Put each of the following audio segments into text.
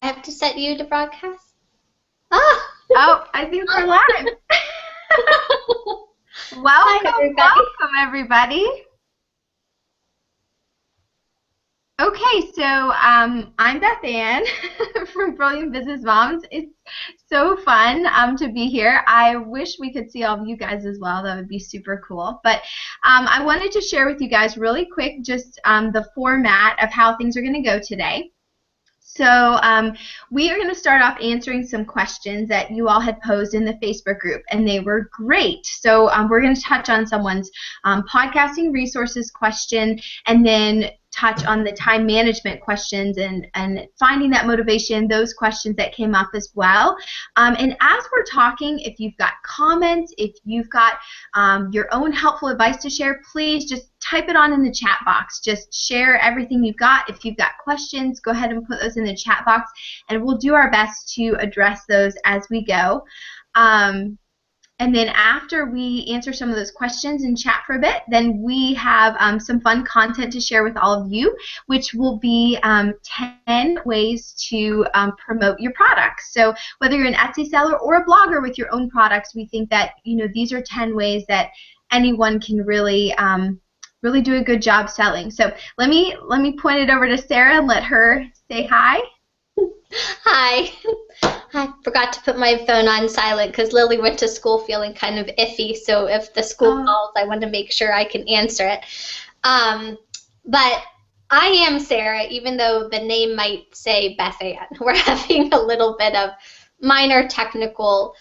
have to set you to broadcast? Ah! Oh, I think we're live. Welcome, everybody. Okay, so I'm Beth Ann from Brilliant Business Moms. It's so fun to be here. I wish we could see all of you guys as well. That would be super cool. But I wanted to share with you guys really quick just the format of how things are going to go today. So we are going to start off answering some questions that you all had posed in the Facebook group, and they were great. So we're going to touch on someone's podcasting resources question, and then touch on the time management questions and finding that motivation, those questions that came up as well. And as we're talking, if you've got comments, if you've got your own helpful advice to share, please just type it on in the chat box. Just share everything you've got. If you've got questions, go ahead and put those in the chat box, and we'll do our best to address those as we go. And then after we answer some of those questions and chat for a bit, then we have some fun content to share with all of you, which will be 10 ways to promote your products. So whether you're an Etsy seller or a blogger with your own products, we think that these are 10 ways that anyone can really really do a good job selling. So let me point it over to Sarah and let her say hi. Hi. I forgot to put my phone on silent because Lily went to school feeling kind of iffy, so if the school calls, I want to make sure I can answer it. But I am Sarah, even though the name might say Beth Ann. We're having a little bit of minor technical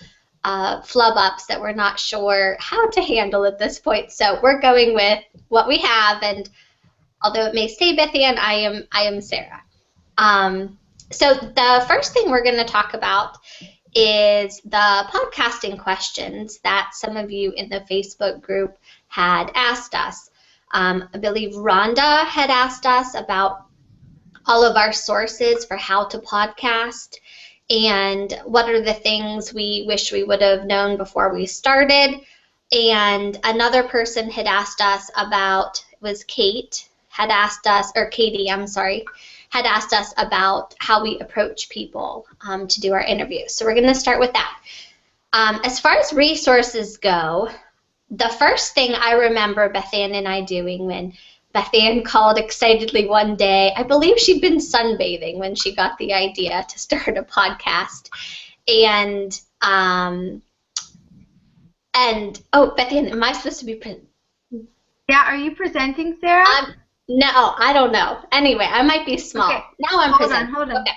flub-ups that we're not sure how to handle at this point, so we're going with what we have, and although it may say Beth Ann, I am Sarah. So the first thing we're going to talk about is the podcasting questions that some of you in the Facebook group had asked us. I believe Rhonda had asked us about all of our sources for how to podcast and what are the things we wish we would have known before we started. And another person had asked us about, Katie, I'm sorry, had asked us about how we approach people to do our interviews. So we're going to start with that. As far as resources go, the first thing I remember Beth Ann and I doing when Beth Ann called excitedly one day, I believe she'd been sunbathing when she got the idea to start a podcast. And oh, Beth Ann, am I supposed to be presenting? Yeah, are you presenting, Sarah? No, I don't know. Anyway, I might be small. Okay. Now I'm presenting. Hold on. Okay.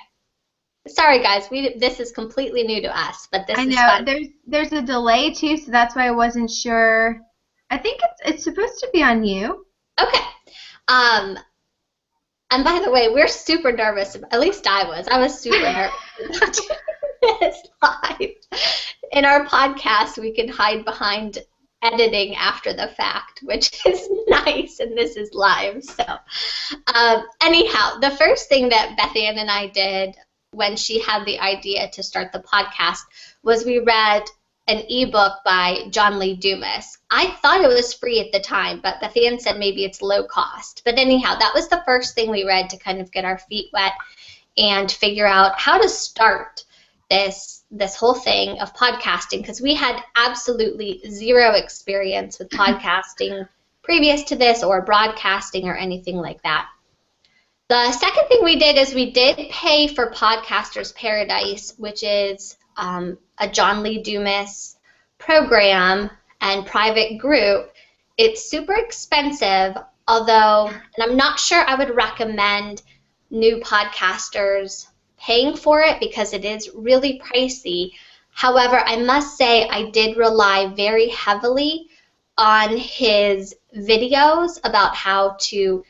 Sorry, guys. This is completely new to us, but this is fun. There's a delay too, so that's why I wasn't sure. I think it's supposed to be on you. Okay. And by the way, we're super nervous. At least I was. I was super nervous about doing this live. In our podcast, we can hide behind editing after the fact, which is nice, and this is live. So anyhow, the first thing that Beth Ann and I did when she had the idea to start the podcast was we read an ebook by John Lee Dumas. I thought it was free at the time, but Beth Ann said maybe it's low cost. But anyhow, that was the first thing we read to kind of get our feet wet and figure out how to start this whole thing of podcasting, because we had absolutely zero experience with podcasting previous to this or broadcasting or anything like that. The second thing we did is we did pay for Podcasters Paradise, which is a John Lee Dumas program and private group. It's super expensive, although, and I'm not sure I would recommend new podcasters paying for it because it is really pricey. However, I must say I did rely very heavily on his videos about how to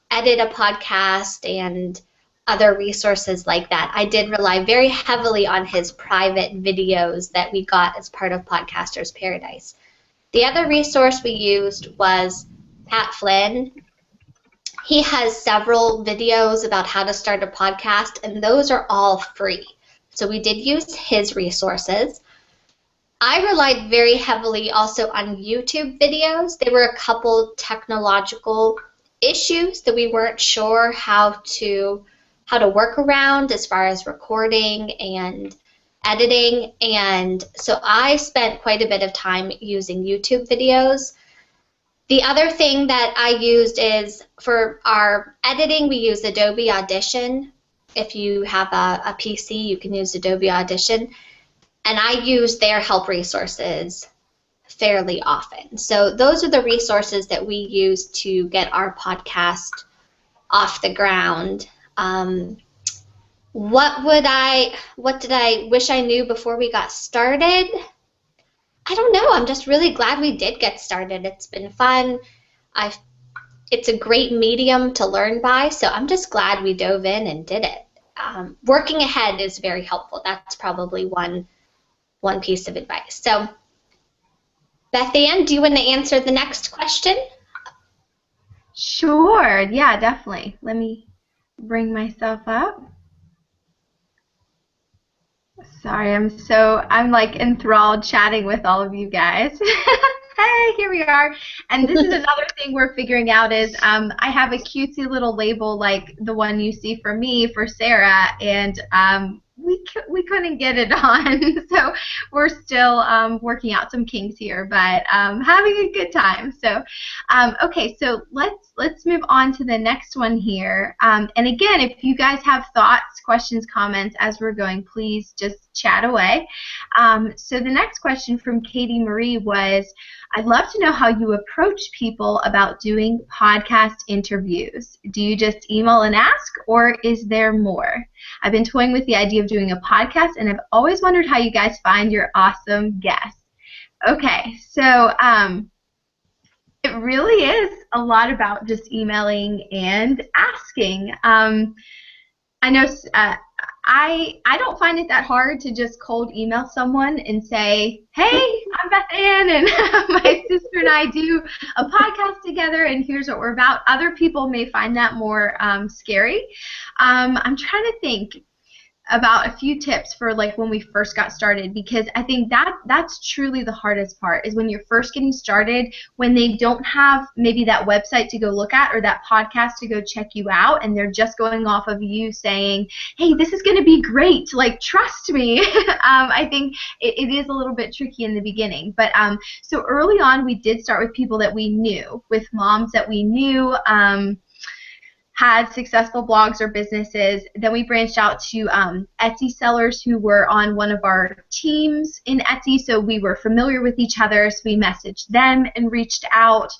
edit a podcast and other resources like that. I did rely very heavily on his private videos that we got as part of Podcasters Paradise. The other resource we used was Pat Flynn. He has several videos about how to start a podcast, and those are all free. So we did use his resources. I relied very heavily also on YouTube videos. There were a couple technological issues that we weren't sure how to how to work around as far as recording and editing. And so I spent quite a bit of time using YouTube videos. The other thing that I used is for our editing, we use Adobe Audition. If you have a PC, you can use Adobe Audition. And I use their help resources fairly often. So those are the resources that we use to get our podcast off the ground. What did I wish I knew before we got started? I don't know. I'm just really glad we did get started. It's been fun. It's a great medium to learn by, so I'm just glad we dove in and did it. Working ahead is very helpful. That's probably one piece of advice. So, Beth Ann, do you want to answer the next question? Sure. Yeah, definitely. Let me bring myself up. Sorry, I'm like enthralled chatting with all of you guys. Hey, here we are. And this is another thing we're figuring out is I have a cutesy little label like the one you see for me, for Sarah, and we couldn't get it on. So we're still working out some kinks here, but having a good time. So okay, so let's move on to the next one here. And again, if you guys have thoughts, questions, comments as we're going, please just chat away. So the next question from Katie Marie was, I'd love to know how you approach people about doing podcast interviews. Do you just email and ask, or is there more? I've been toying with the idea of doing a podcast, and I've always wondered how you guys find your awesome guests. Okay, so it really is a lot about just emailing and asking. I know I don't find it that hard to just cold email someone and say, hey, I'm Beth Ann, and my sister and I do a podcast together, and here's what we're about. Other people may find that more scary. I'm trying to think about a few tips for like when we first got started, because I think that's truly the hardest part is when you're first getting started, when they don't have maybe that website to go look at or that podcast to go check you out, and they're just going off of you saying, hey, this is going to be great, like trust me. I think it is a little bit tricky in the beginning, but so early on we did start with people that we knew, with moms that we knew had successful blogs or businesses. Then we branched out to Etsy sellers who were on one of our teams in Etsy, so we were familiar with each other, so we messaged them and reached out.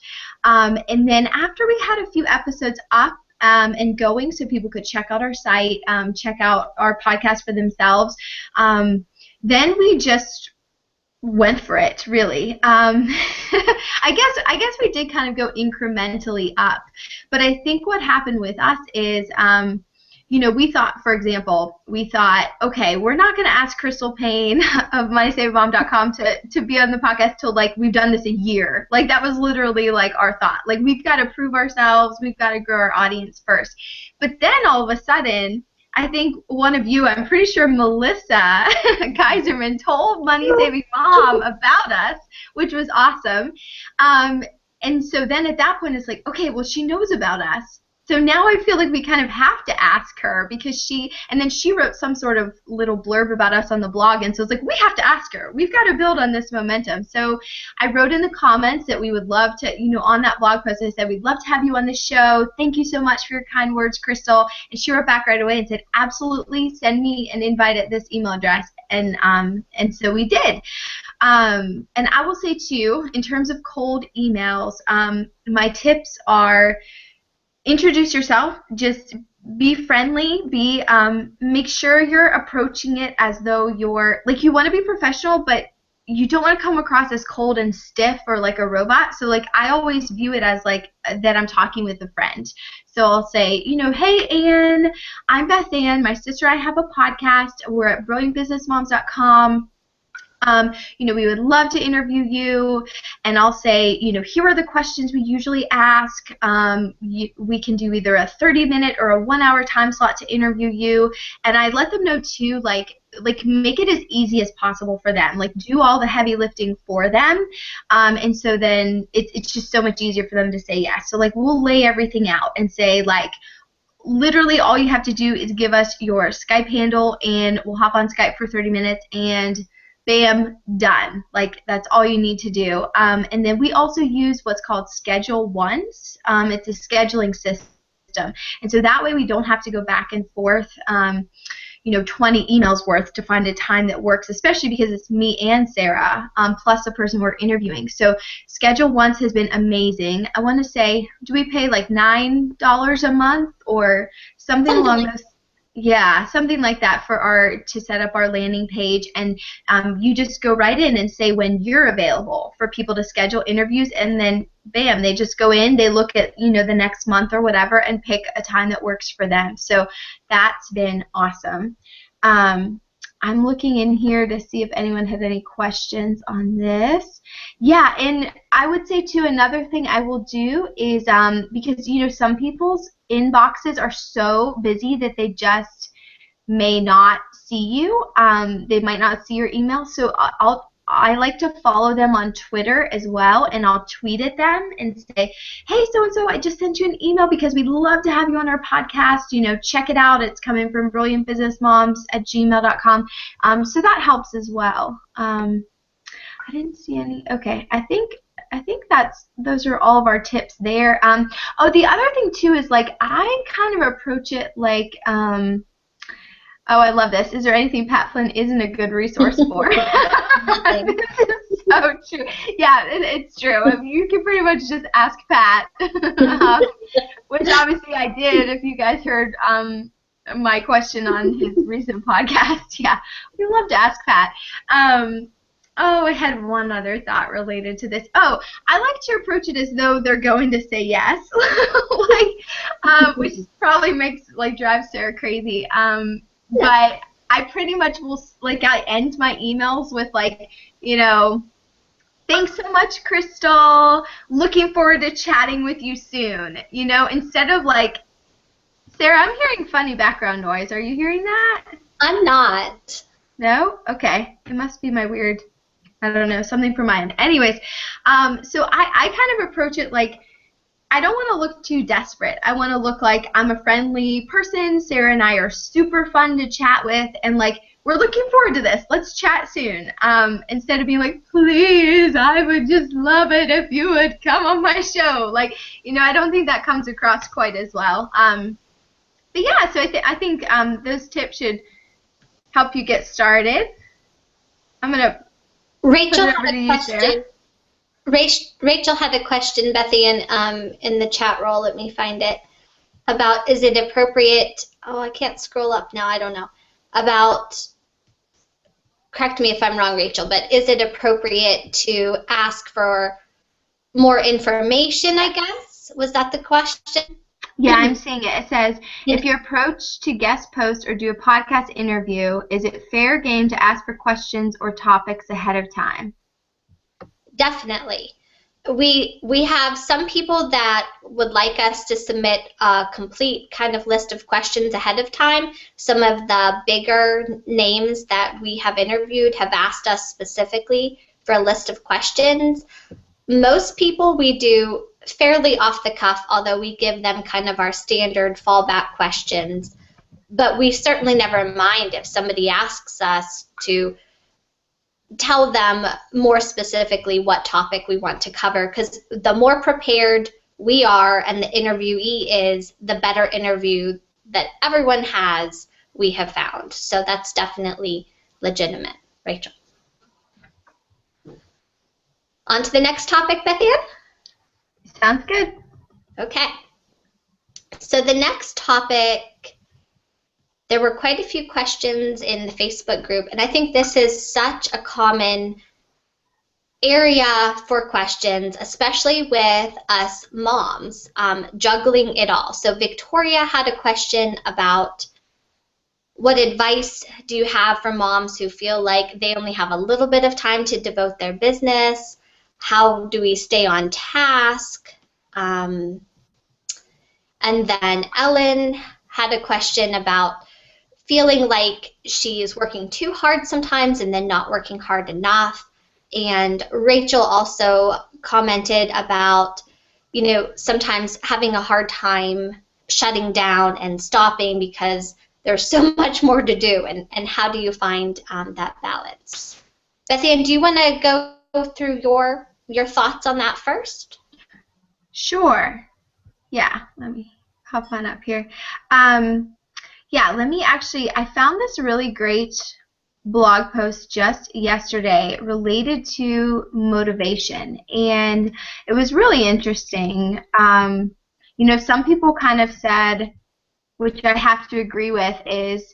And then after we had a few episodes up and going so people could check out our site, check out our podcast for themselves, then we just went for it, really. I guess we did kind of go incrementally up, but I think what happened with us is, we thought, for example, okay, we're not going to ask Crystal Payne of MoneySaveMom.com to be on the podcast till like we've done this a year. Like that was literally like our thought. Like we've got to prove ourselves, we've got to grow our audience first. But then all of a sudden, I think one of you, I'm pretty sure Melissa Geiserman, told Money Saving Mom about us, which was awesome. And so then at that point it's like, okay, well she knows about us. So now I feel like we kind of have to ask her because and then she wrote some sort of little blurb about us on the blog, and so it's like, we have to ask her. We've got to build on this momentum. So I wrote in the comments that we would love to, on that blog post, I said, we'd love to have you on the show. Thank you so much for your kind words, Crystal. And she wrote back right away and said, absolutely, send me an invite at this email address. And so we did. And I will say, too, in terms of cold emails, my tips are, introduce yourself, just be friendly, make sure you're approaching it as though you're, like, you want to be professional, but you don't want to come across as cold and stiff or like a robot. So like I always view it as like that I'm talking with a friend. So I'll say, hey Ann, I'm Beth Ann, my sister and I have a podcast. We're at brilliantbusinessmoms.com. We would love to interview you, and I'll say, here are the questions we usually ask. We can do either a 30-minute or a 1-hour time slot to interview you, and I let them know too, like make it as easy as possible for them, like do all the heavy lifting for them, and so then it's just so much easier for them to say yes. So like we'll lay everything out and say like, literally all you have to do is give us your Skype handle, and we'll hop on Skype for 30 minutes, and bam, done. Like, that's all you need to do. And then we also use what's called Schedule Once. It's a scheduling system. And so that way we don't have to go back and forth, 20 emails worth to find a time that works, especially because it's me and Sarah, plus the person we're interviewing. So Schedule Once has been amazing. I want to say, do we pay like $9 a month or something along those? Yeah, something like that to set up our landing page, and you just go right in and say when you're available for people to schedule interviews, and then bam, they just go in, they look at the next month or whatever, and pick a time that works for them. So that's been awesome. I'm looking in here to see if anyone had any questions on this. Yeah, and I would say too, another thing I will do is because some people's inboxes are so busy that they just may not see you. They might not see your email, so I like to follow them on Twitter as well, and I'll tweet at them and say, hey, so-and-so, I just sent you an email because we'd love to have you on our podcast. Check it out. It's coming from brilliantbusinessmoms@gmail.com. So that helps as well. I didn't see any. Okay, I think those are all of our tips there. The other thing too is like I kind of approach it like oh, I love this. Is there anything Pat Flynn isn't a good resource for? This is so true. Yeah, it's true. You can pretty much just ask Pat, which obviously I did if you guys heard my question on his recent podcast. Yeah, we love to ask Pat. I had one other thought related to this. Oh, I like to approach it as though they're going to say yes, which probably drives Sarah crazy. But I pretty much will, I end my emails with, thanks so much, Crystal. Looking forward to chatting with you soon. Instead of, Sarah, I'm hearing funny background noise. Are you hearing that? I'm not. No? Okay. It must be my weird, I don't know, something from my end. Anyways, so I kind of approach it like, I don't want to look too desperate. I want to look like I'm a friendly person. Sarah and I are super fun to chat with, and we're looking forward to this. Let's chat soon. Instead of being like, please, I would just love it if you would come on my show. I don't think that comes across quite as well. But yeah, so I think those tips should help you get started. I'm gonna. Rachel had a question. Rachel had a question, Bethy, in the chat roll. Let me find it. About, is it appropriate? Oh, I can't scroll up now. I don't know. About, correct me if I'm wrong, Rachel, but is it appropriate to ask for more information, I guess? Was that the question? Yeah, I'm seeing it. It says, if your approach to guest post or do a podcast interview, is it fair game to ask for questions or topics ahead of time? Definitely. We have some people that would like us to submit a complete kind of list of questions ahead of time. Some of the bigger names that we have interviewed have asked us specifically for a list of questions. Most people we do fairly off the cuff, although we give them kind of our standard fallback questions. But we certainly never mind if somebody asks us to tell them more specifically what topic we want to cover, because the more prepared we are and the interviewee is, the better interview that everyone has, we have found. So that's definitely legitimate. Rachel. On to the next topic, Beth Ann? Sounds good. Okay. So the next topic, there were quite a few questions in the Facebook group, and I think this is such a common area for questions, especially with us moms, juggling it all. So Victoria had a question about what advice do you have for moms who feel like they only have a little bit of time to devote their business? How do we stay on task? And then Ellen had a question about feeling like she's working too hard sometimes and then not working hard enough. And Rachel also commented about, sometimes having a hard time shutting down and stopping because there's so much more to do, and how do you find that balance? Beth Ann, do you want to go through your thoughts on that first? Sure. Yeah, let me hop on up here. Yeah, I found this really great blog post just yesterday related to motivation, and it was really interesting. Some people kind of said, which I have to agree with, is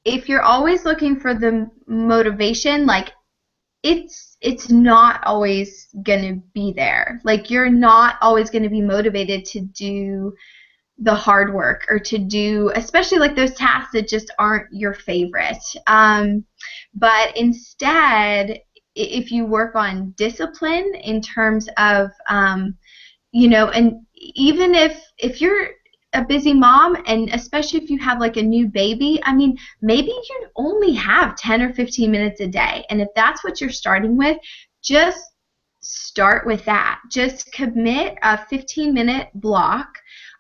if you're always looking for the motivation, like it's not always gonna be there. Like you're not always gonna be motivated to do the hard work or to do, especially like those tasks that just aren't your favorite. But instead, if you work on discipline in terms of, and even if you're a busy mom, and especially if you have like a new baby, I mean, maybe you only have 10 or 15 minutes a day. And if that's what you're starting with, just start with that. Just commit a 15-minute block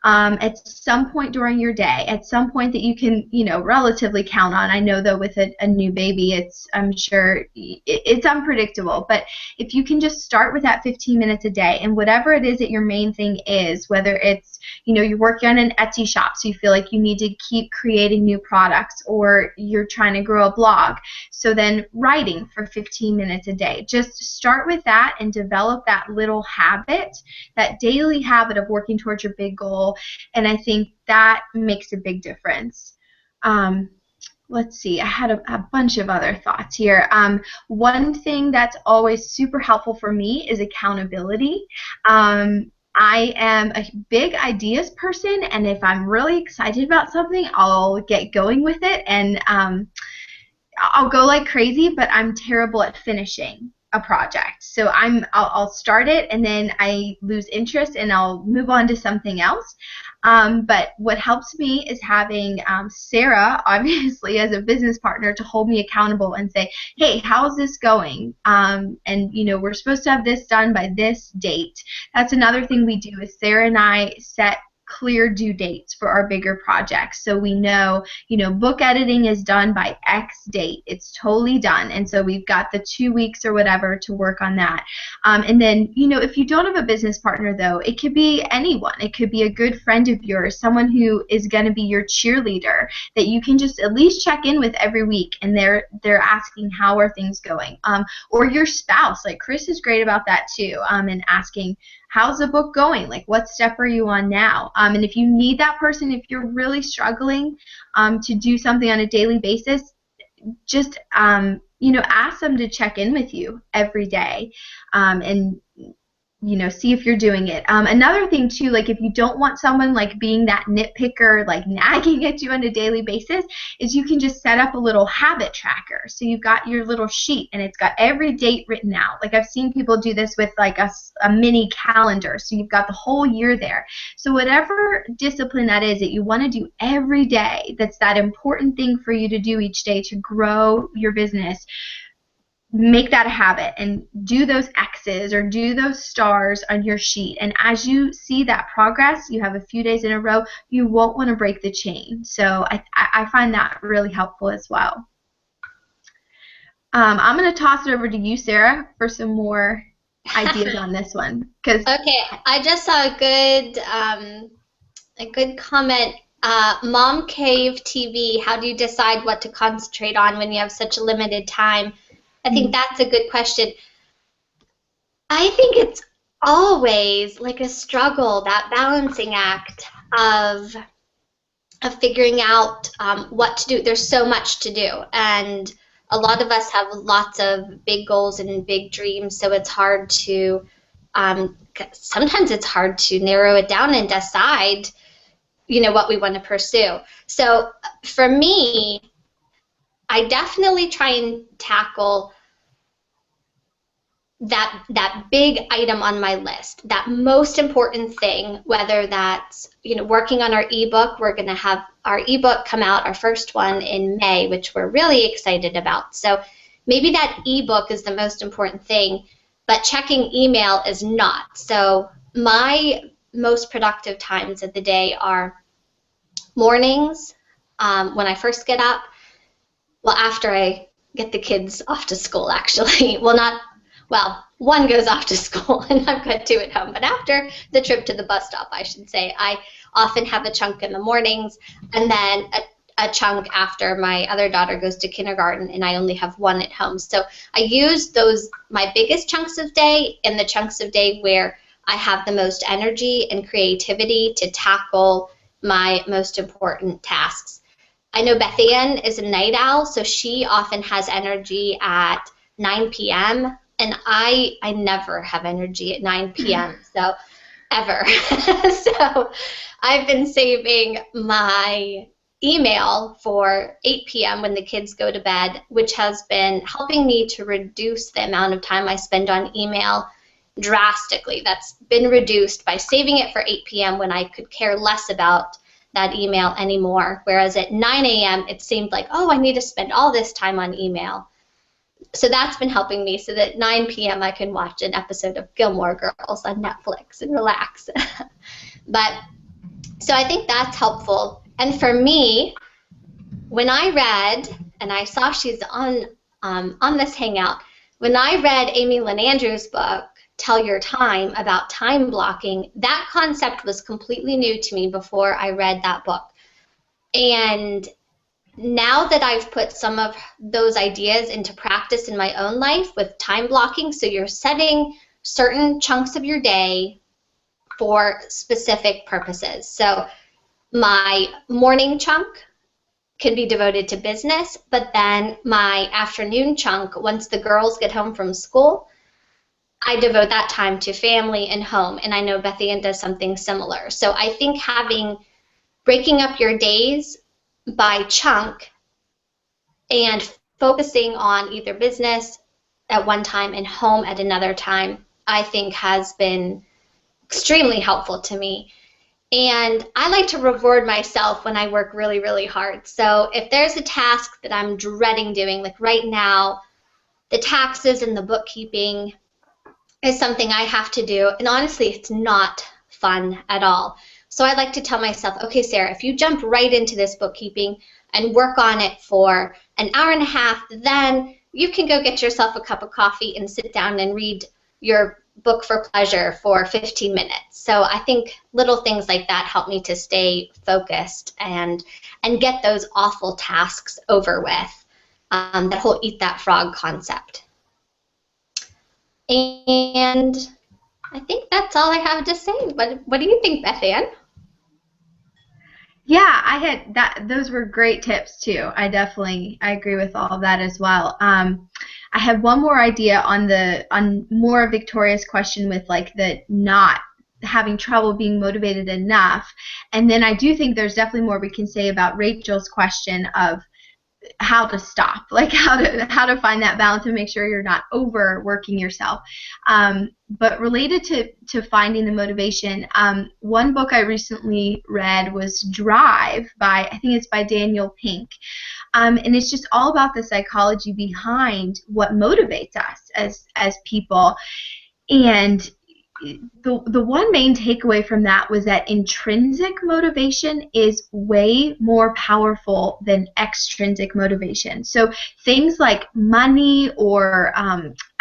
at some point during your day, at some point that you can, relatively count on. I know though with a new baby, I'm sure it's unpredictable, but if you can just start with that 15 minutes a day, and whatever it is that your main thing is, whether it's, you're working on an Etsy shop, so you feel like you need to keep creating new products, or you're trying to grow a blog, so then writing for 15 minutes a day. Just start with that and develop that little habit, that daily habit of working towards your big goal, and I think that makes a big difference. Let's see, I had a bunch of other thoughts here. One thing that's always super helpful for me is accountability. I am a big ideas person, and if I'm really excited about something, I'll get going with it, and I'll go like crazy, but I'm terrible at finishing a project. So I'll start it, and then I lose interest, and I'll move on to something else. But what helps me is having Sarah, obviously, as a business partner, to hold me accountable and say, hey, how's this going? And, we're supposed to have this done by this date. That's another thing we do, is Sarah and I set clear due dates for our bigger projects. So we know, book editing is done by X date. It's totally done. And so we've got the 2 weeks or whatever to work on that. And then, if you don't have a business partner, though, it could be anyone. It could be a good friend of yours, someone who is going to be your cheerleader that you can just at least check in with every week, and they're asking, how are things going? Or your spouse. Like Chris is great about that too, and asking, how's the book going? Like, what step are you on now? And if you need that person, if you're really struggling to do something on a daily basis, just, ask them to check in with you every day, and see if you're doing it. Another thing too, like if you don't want someone like being that nitpicker, like nagging at you on a daily basis, is you can just set up a little habit tracker. So you've got your little sheet, and it's got every date written out. Like I've seen people do this with like a mini calendar, so you've got the whole year there. So whatever discipline that is that you want to do every day, that's that important thing for you to do each day to grow your business, make that a habit and do those X's or do those stars on your sheet. And as you see that progress, you have a few days in a row, you won't want to break the chain. So I find that really helpful as well. I'm going to toss it over to you, Sarah, for some more ideas on this one. Okay, I just saw a good comment. Mom Cave TV, how do you decide what to concentrate on when you have such a limited time? I think that's a good question. I think it's always like a struggle, that balancing act of figuring out what to do. There's so much to do, and a lot of us have lots of big goals and big dreams, so it's hard to, sometimes it's hard to narrow it down and decide, what we want to pursue. So for me, I definitely try and tackle that big item on my list, that most important thing, whether that's, working on our ebook. We're going to have our ebook come out, our first one, in May, which we're really excited about. So maybe that ebook is the most important thing, but checking email is not. So my most productive times of the day are mornings, when I first get up. Well, after I get the kids off to school, actually. One goes off to school and I've got two at home. But after the trip to the bus stop, I should say, I often have a chunk in the mornings and then a chunk after my other daughter goes to kindergarten, and I only have one at home. So I use my biggest chunks of day and the chunks of day where I have the most energy and creativity to tackle my most important tasks. I know Beth Ann is a night owl, so she often has energy at 9 p.m., and I never have energy at 9 p.m., so ever. So I've been saving my email for 8 p.m. when the kids go to bed, which has been helping me to reduce the amount of time I spend on email drastically. That's been reduced by saving it for 8 p.m. when I could care less about that email anymore, whereas at 9 a.m. it seemed like, oh, I need to spend all this time on email. So that's been helping me so that 9 p.m. I can watch an episode of Gilmore Girls on Netflix and relax. So I think that's helpful. And for me, when I read, and I saw she's on this Hangout, when I read Amy Lynn Andrews' book, Tell Your Time, about time blocking, that concept was completely new to me before I read that book. And now that I've put some of those ideas into practice in my own life with time blocking, so you're setting certain chunks of your day for specific purposes. So my morning chunk can be devoted to business, but then my afternoon chunk, once the girls get home from school, I devote that time to family and home, and I know Beth Ann does something similar. So I think breaking up your days by chunk and focusing on either business at one time and home at another time, I think has been extremely helpful to me. And I like to reward myself when I work really, really hard. So if there's a task that I'm dreading doing, like right now, the taxes and the bookkeeping is something I have to do, and honestly, it's not fun at all. So I like to tell myself, okay, Sarah, if you jump right into this bookkeeping and work on it for an hour and a half, then you can go get yourself a cup of coffee and sit down and read your book for pleasure for 15 minutes. So I think little things like that help me to stay focused and get those awful tasks over with, that whole eat that frog concept. And I think that's all I have to say. What do you think, Beth Ann? Yeah, those were great tips too. I agree with all of that as well. I have one more idea on more of Victoria's question with like the not having trouble being motivated enough. And then I do think there's definitely more we can say about Rachel's question of how to stop, like how to find that balance and make sure you're not overworking yourself. But related to finding the motivation, one book I recently read was Drive I think it's by Daniel Pink. And it's just all about the psychology behind what motivates us as people. And the one main takeaway from that was that intrinsic motivation is way more powerful than extrinsic motivation. So things like money or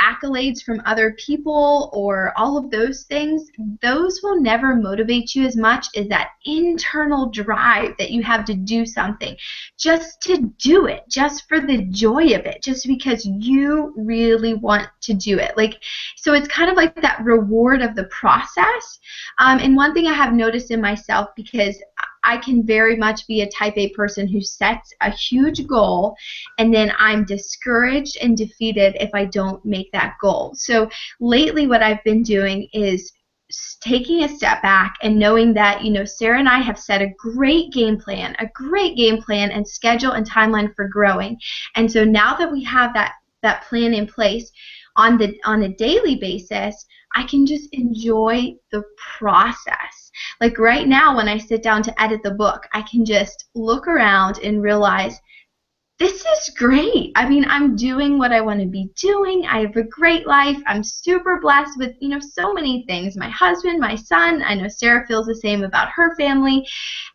accolades from other people or all of those things, those will never motivate you as much as that internal drive that you have to do something, just to do it, just for the joy of it, just because you really want to do it. So it's kind of like that reward of the process. And one thing I have noticed in myself, because I can very much be a type A person who sets a huge goal and then I'm discouraged and defeated if I don't make that goal. So lately what I've been doing is taking a step back and knowing that, Sarah and I have set a great game plan and schedule and timeline for growing. And so now that we have that plan in place on a daily basis, I can just enjoy the process. Like right now when I sit down to edit the book, I can just look around and realize this is great. I mean, I'm doing what I want to be doing. I have a great life. I'm super blessed with, so many things. My husband, my son. I know Sarah feels the same about her family.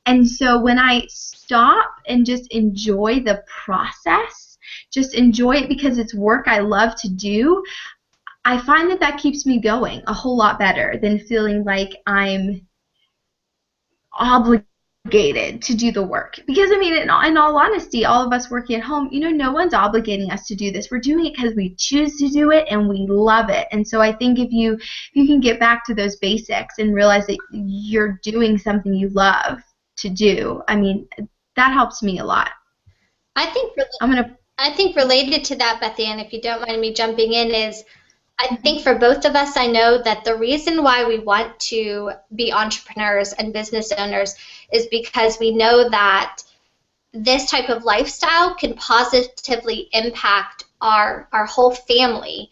And so when I stop and just enjoy the process, just enjoy it because it's work I love to do, I find that keeps me going a whole lot better than feeling like I'm obligated to do the work. Because, I mean, in all honesty, all of us working at home, no one's obligating us to do this. We're doing it because we choose to do it and we love it. And so I think if you can get back to those basics and realize that you're doing something you love to do, I mean, that helps me a lot. I think related to that, Beth Ann, if you don't mind me jumping in, is I think for both of us, I know that the reason why we want to be entrepreneurs and business owners is because we know that this type of lifestyle can positively impact our whole family.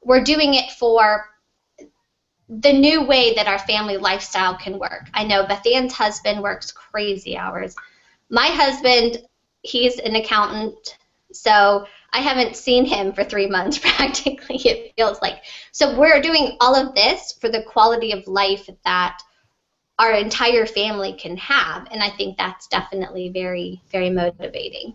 We're doing it for the new way that our family lifestyle can work. I know Beth Ann's husband works crazy hours. My husband, he's an accountant, so I haven't seen him for 3 months practically, it feels like. So we're doing all of this for the quality of life that our entire family can have, and I think that's definitely very, very motivating.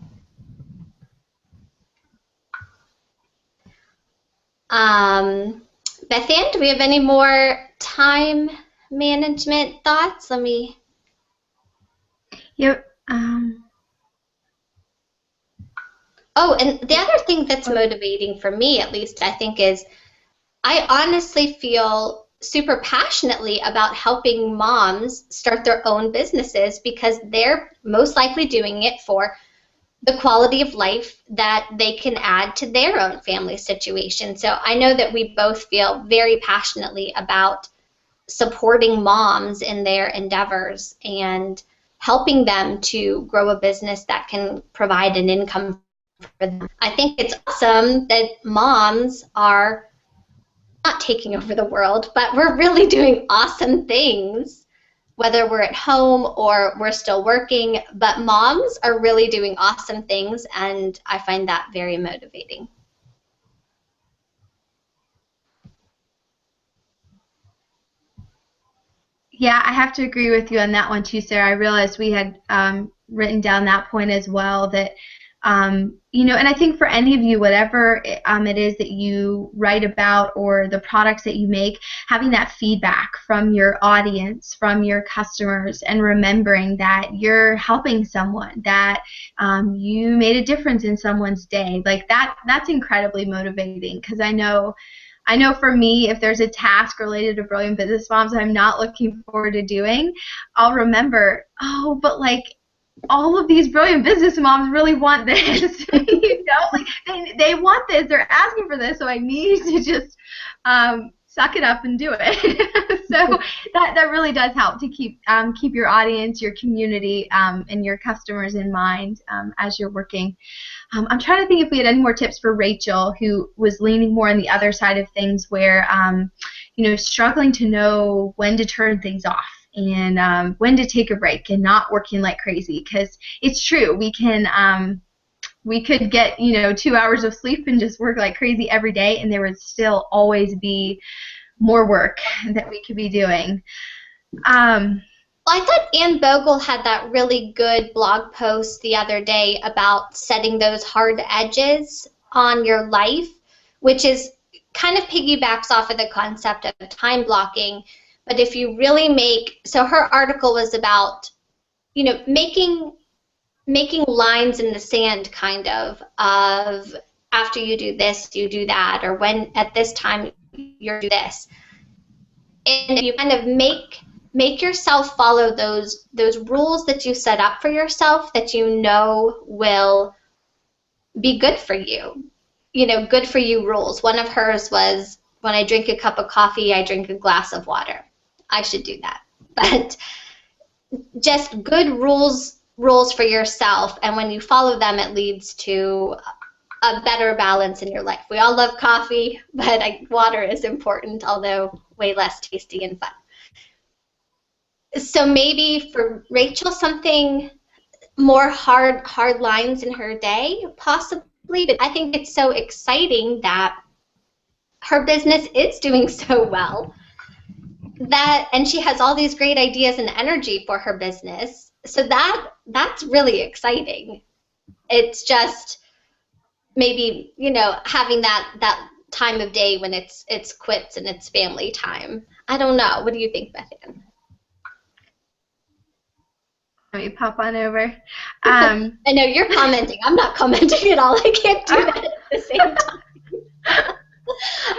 Beth Ann, do we have any more time management thoughts? Let me... Yep. Oh, and the other thing that's motivating for me, at least, I think, is I honestly feel super passionately about helping moms start their own businesses because they're most likely doing it for the quality of life that they can add to their own family situation. So I know that we both feel very passionately about supporting moms in their endeavors and helping them to grow a business that can provide an income for them. I think it's awesome that moms are not taking over the world, but we're really doing awesome things, whether we're at home or we're still working. But moms are really doing awesome things, and I find that very motivating. Yeah, I have to agree with you on that one too, Sarah. I realized we had written down that point as well, that and I think for any of you, whatever it is that you write about or the products that you make, having that feedback from your audience, from your customers, and remembering that you're helping someone, that you made a difference in someone's day, like that's incredibly motivating. Because I know for me, if there's a task related to Brilliant Business Moms I'm not looking forward to doing, I'll remember, oh, but like all of these brilliant business moms really want this. Like they want this. They're asking for this, so I need to just suck it up and do it. So that really does help to keep your audience, your community, and your customers in mind as you're working. I'm trying to think if we had any more tips for Rachel, who was leaning more on the other side of things, where struggling to know when to turn things off and when to take a break and not working like crazy. Because it's true, we could get 2 hours of sleep and just work like crazy every day, and there would still always be more work that we could be doing. I thought Ann Bogle had that really good blog post the other day about setting those hard edges on your life, which is kind of piggybacks off of the concept of time blocking. But if you really so her article was about, making lines in the sand, kind of after you do this, you do that, or when at this time you do this. And you kind of make yourself follow those rules that you set up for yourself that will be good for you. Good for you rules. One of hers was, when I drink a cup of coffee, I drink a glass of water. I should do that. But just good rules for yourself, and when you follow them, it leads to a better balance in your life. We all love coffee, but water is important, although way less tasty and fun. So maybe for Rachel, something more hard lines in her day, possibly. But I think it's so exciting that her business is doing so well, and she has all these great ideas and energy for her business. So that's really exciting. It's just maybe, having that time of day when it's quits and it's family time. I don't know. What do you think, Beth Ann? Let me pop on over. I know you're commenting. I'm not commenting at all. I can't do that at the same time.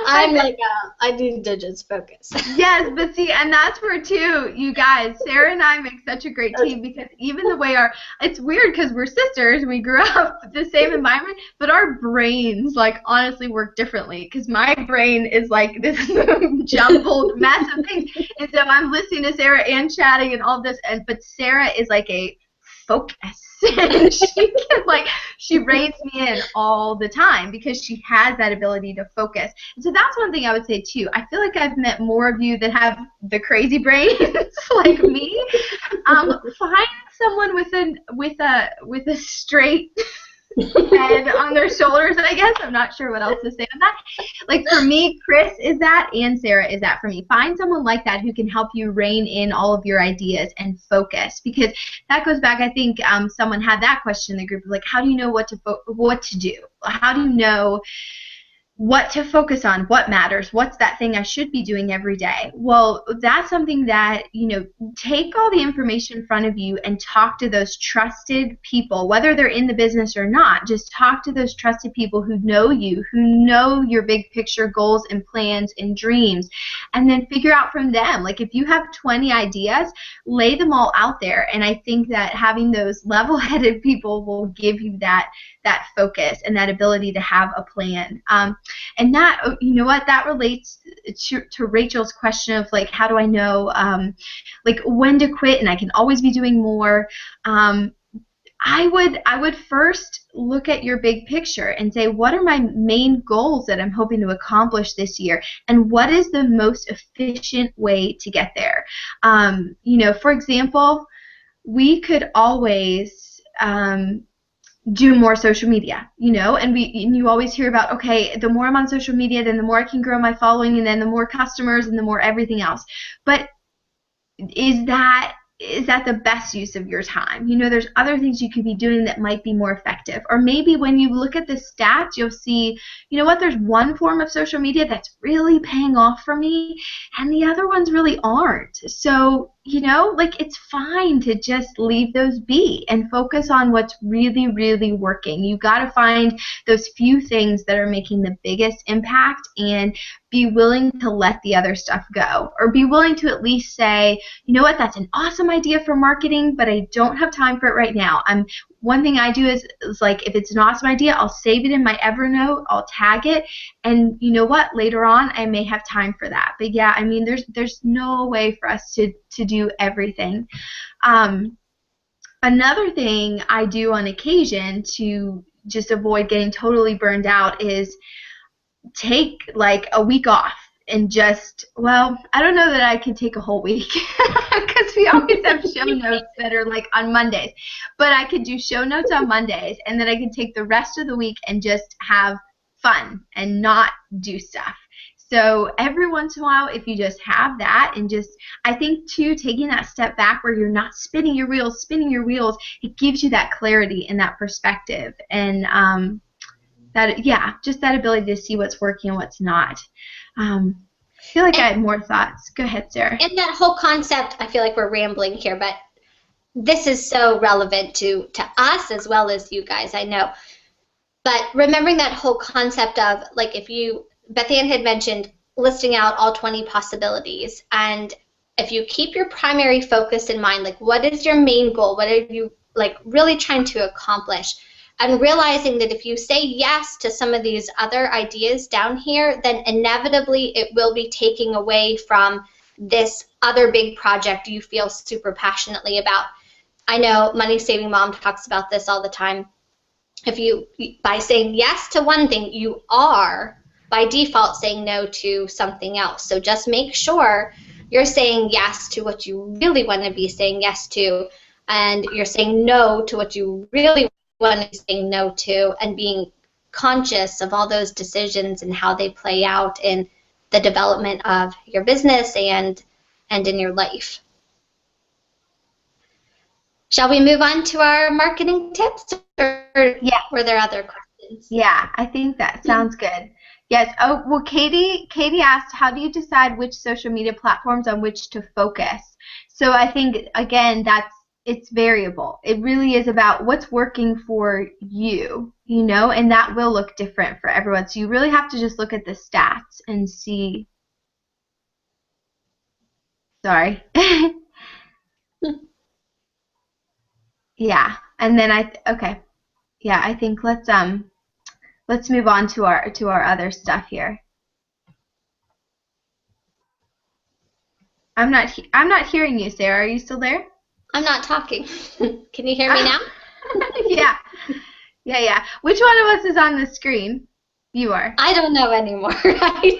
I'm like, I need to just focus. Yes, but see, and that's where, too, you guys, Sarah and I make such a great team, because even the way it's weird because we're sisters, we grew up the same environment, but our brains, like, honestly work differently, because my brain is like this jumbled mess of things, and so I'm listening to Sarah and chatting and all this, but Sarah is like a focus. And she reins me in all the time because she has that ability to focus. And so that's one thing I would say too. I feel like I've met more of you that have the crazy brains like me. Find someone with a straight head on their shoulders, I guess. I'm not sure what else to say on that. Like, for me, Chris is that, and Sarah is that for me. Find someone like that who can help you rein in all of your ideas and focus, because that goes back, I think someone had that question in the group, like, how do you know what to do? How do you know what to focus on, what matters, what's that thing I should be doing every day? Well, that's something that, take all the information in front of you and talk to those trusted people, whether they're in the business or not. Just talk to those trusted people who know you, who know your big picture goals and plans and dreams, and then figure out from them. Like, if you have 20 ideas, lay them all out there, and I think that having those level-headed people will give you that focus and that ability to have a plan. And that, that relates to Rachel's question of, like, how do I know, like, when to quit and I can always be doing more. I would first look at your big picture and say, what are my main goals that I'm hoping to accomplish this year, and what is the most efficient way to get there? For example, we could always do more social media, and you always hear about, okay, the more I'm on social media, then the more I can grow my following, and then the more customers and the more everything else. But is that the best use of your time? There's other things you could be doing that might be more effective. Or maybe when you look at the stats, you'll see, there's one form of social media that's really paying off for me, and the other ones really aren't. So, it's fine to just leave those be and focus on what's really, really working. You got to find those few things that are making the biggest impact and be willing to let the other stuff go, or be willing to at least say, that's an awesome idea for marketing, but I don't have time for it right now. One thing I do is like, if it's an awesome idea, I'll save it in my Evernote, I'll tag it, and later on I may have time for that. But yeah, there's no way for us to do everything. Another thing I do on occasion to just avoid getting totally burned out is take like a week off and just, I don't know that I can take a whole week because we always have show notes that are like on Mondays, but I could do show notes on Mondays, and then I can take the rest of the week and just have fun and not do stuff. So every once in a while, if you just have that, and just, I think too, taking that step back where you're not spinning your wheels, it gives you that clarity and that perspective, and just that ability to see what's working and what's not. I feel like I had more thoughts. Go ahead, Sarah. And that whole concept, I feel like we're rambling here, but this is so relevant to us as well as you guys, I know. But remembering that whole concept of, like, Beth Ann had mentioned listing out all 20 possibilities, and if you keep your primary focus in mind, like, what is your main goal? What are you, like, really trying to accomplish? And realizing that if you say yes to some of these other ideas down here, then inevitably it will be taking away from this other big project you feel super passionately about. I know Money Saving Mom talks about this all the time. By saying yes to one thing, you are by default saying no to something else. So just make sure you're saying yes to what you really want to be saying yes to. and you're saying no to what you really want to be saying no to, and being conscious of all those decisions and how they play out in the development of your business and in your life. Shall we move on to our marketing tips, or Yeah. were there other questions? Yeah, I think that sounds good. Yes. Oh, well, Katie asked, how do you decide which social media platforms on which to focus? So I think, again, it's variable. It really is about what's working for you, and that will look different for everyone. So you really have to just look at the stats and see. Sorry. Yeah. And then okay. Yeah, I think let's move on to our other stuff here. I'm not hearing you, Sarah. Are you still there? I'm not talking. Can you hear me now? Yeah. Yeah. Which one of us is on the screen? You are. I don't know anymore, right?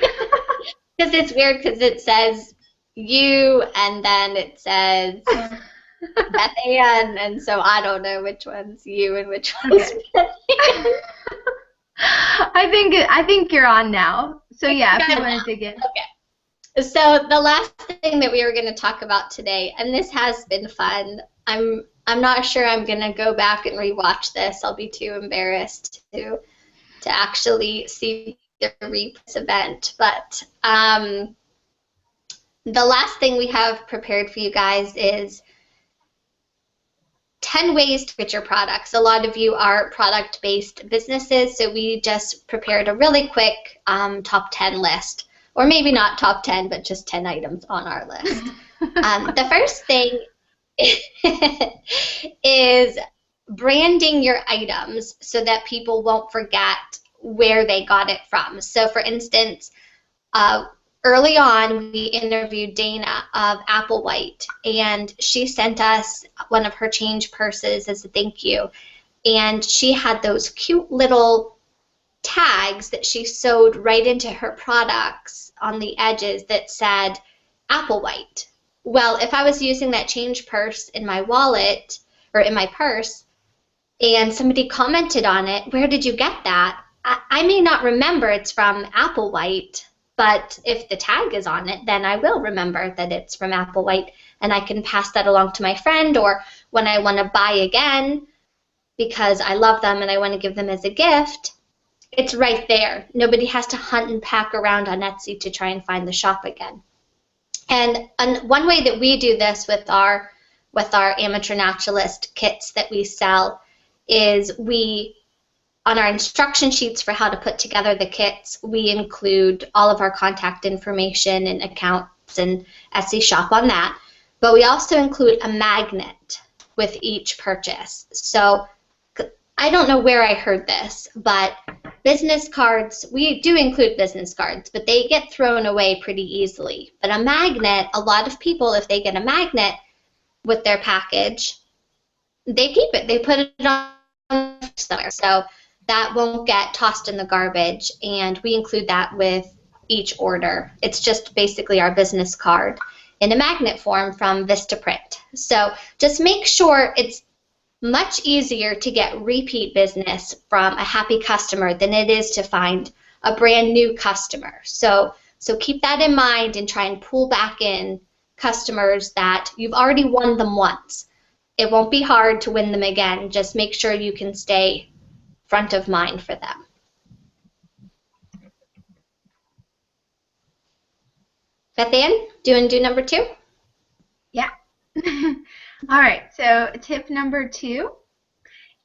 Because it's weird because it says you and then it says Beth Ann, and so I don't know which one's you and which one's Beth Ann. I think you're on now. So yeah, if you want to dig in. Okay. So the last thing that we were going to talk about today, and this has been fun. I'm not sure I'm going to go back and rewatch this. I'll be too embarrassed to actually see the replay event. But the last thing we have prepared for you guys is 10 ways to get your products. A lot of you are product-based businesses, so we just prepared a really quick top 10 list. Or maybe not top 10, but just 10 items on our list. The first thing is branding your items so that people won't forget where they got it from. So for instance, early on we interviewed Dana of Applewhite, and she sent us one of her change purses as a thank you. And she had those cute little tags that she sewed right into her products on the edges that said Applewhite. Well, if I was using that change purse in my wallet or in my purse and somebody commented on it, where did you get that? I may not remember it's from Applewhite, but if the tag is on it, then I will remember that it's from Applewhite, and I can pass that along to my friend, or when I want to buy again because I love them and I want to give them as a gift, it's right there. Nobody has to hunt and pack around on Etsy to try and find the shop again. And one way that we do this with our amateur naturalist kits that we sell is on our instruction sheets for how to put together the kits, we include all of our contact information and accounts and Etsy shop on that. But we also include a magnet with each purchase. So I don't know where I heard this, but business cards, we do include business cards, but they get thrown away pretty easily. But a magnet, a lot of people, if they get a magnet with their package, they keep it. They put it on somewhere. So that won't get tossed in the garbage, and we include that with each order. It's just basically our business card in a magnet form from Vistaprint. So just make sure it's much easier to get repeat business from a happy customer than it is to find a brand new customer. So keep that in mind and try and pull back in customers that you've already won them once. It won't be hard to win them again. Just make sure you can stay front of mind for them. Beth Ann, do you want to do number 2? Yeah. All right, so tip number 2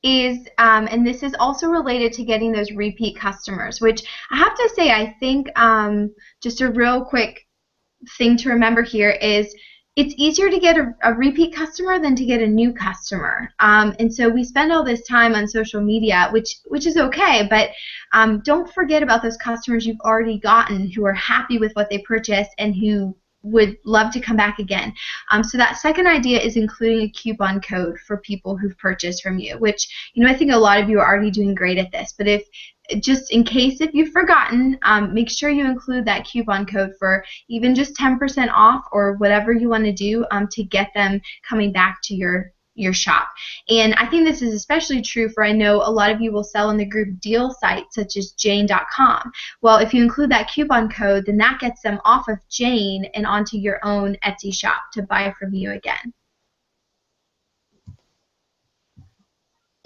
is, and this is also related to getting those repeat customers, which I have to say, I think just a real quick thing to remember here is it's easier to get a repeat customer than to get a new customer. And so we spend all this time on social media, which is okay, but don't forget about those customers you've already gotten who are happy with what they purchased and who would love to come back again. So that second idea is including a coupon code for people who've purchased from you, which, I think a lot of you are already doing great at this, but just in case if you've forgotten, make sure you include that coupon code for even just 10% off or whatever you want to do to get them coming back to your your shop. And I think this is especially true for, I know a lot of you will sell on the group deal sites such as Jane.com. Well, if you include that coupon code, then that gets them off of Jane and onto your own Etsy shop to buy from you again.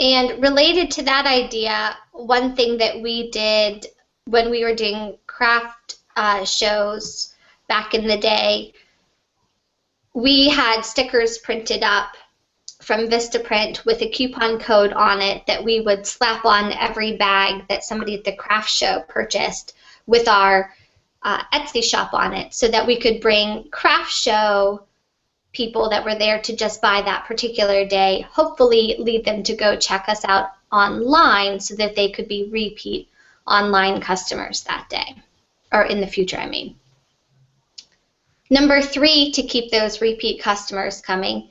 And related to that idea, one thing that we did when we were doing craft shows back in the day, we had stickers printed up from Vistaprint with a coupon code on it that we would slap on every bag that somebody at the craft show purchased with our Etsy shop on it, so that we could bring craft show people that were there to just buy that particular day, hopefully lead them to go check us out online so that they could be repeat online customers that day, or in the future, I mean. Number 3, to keep those repeat customers coming,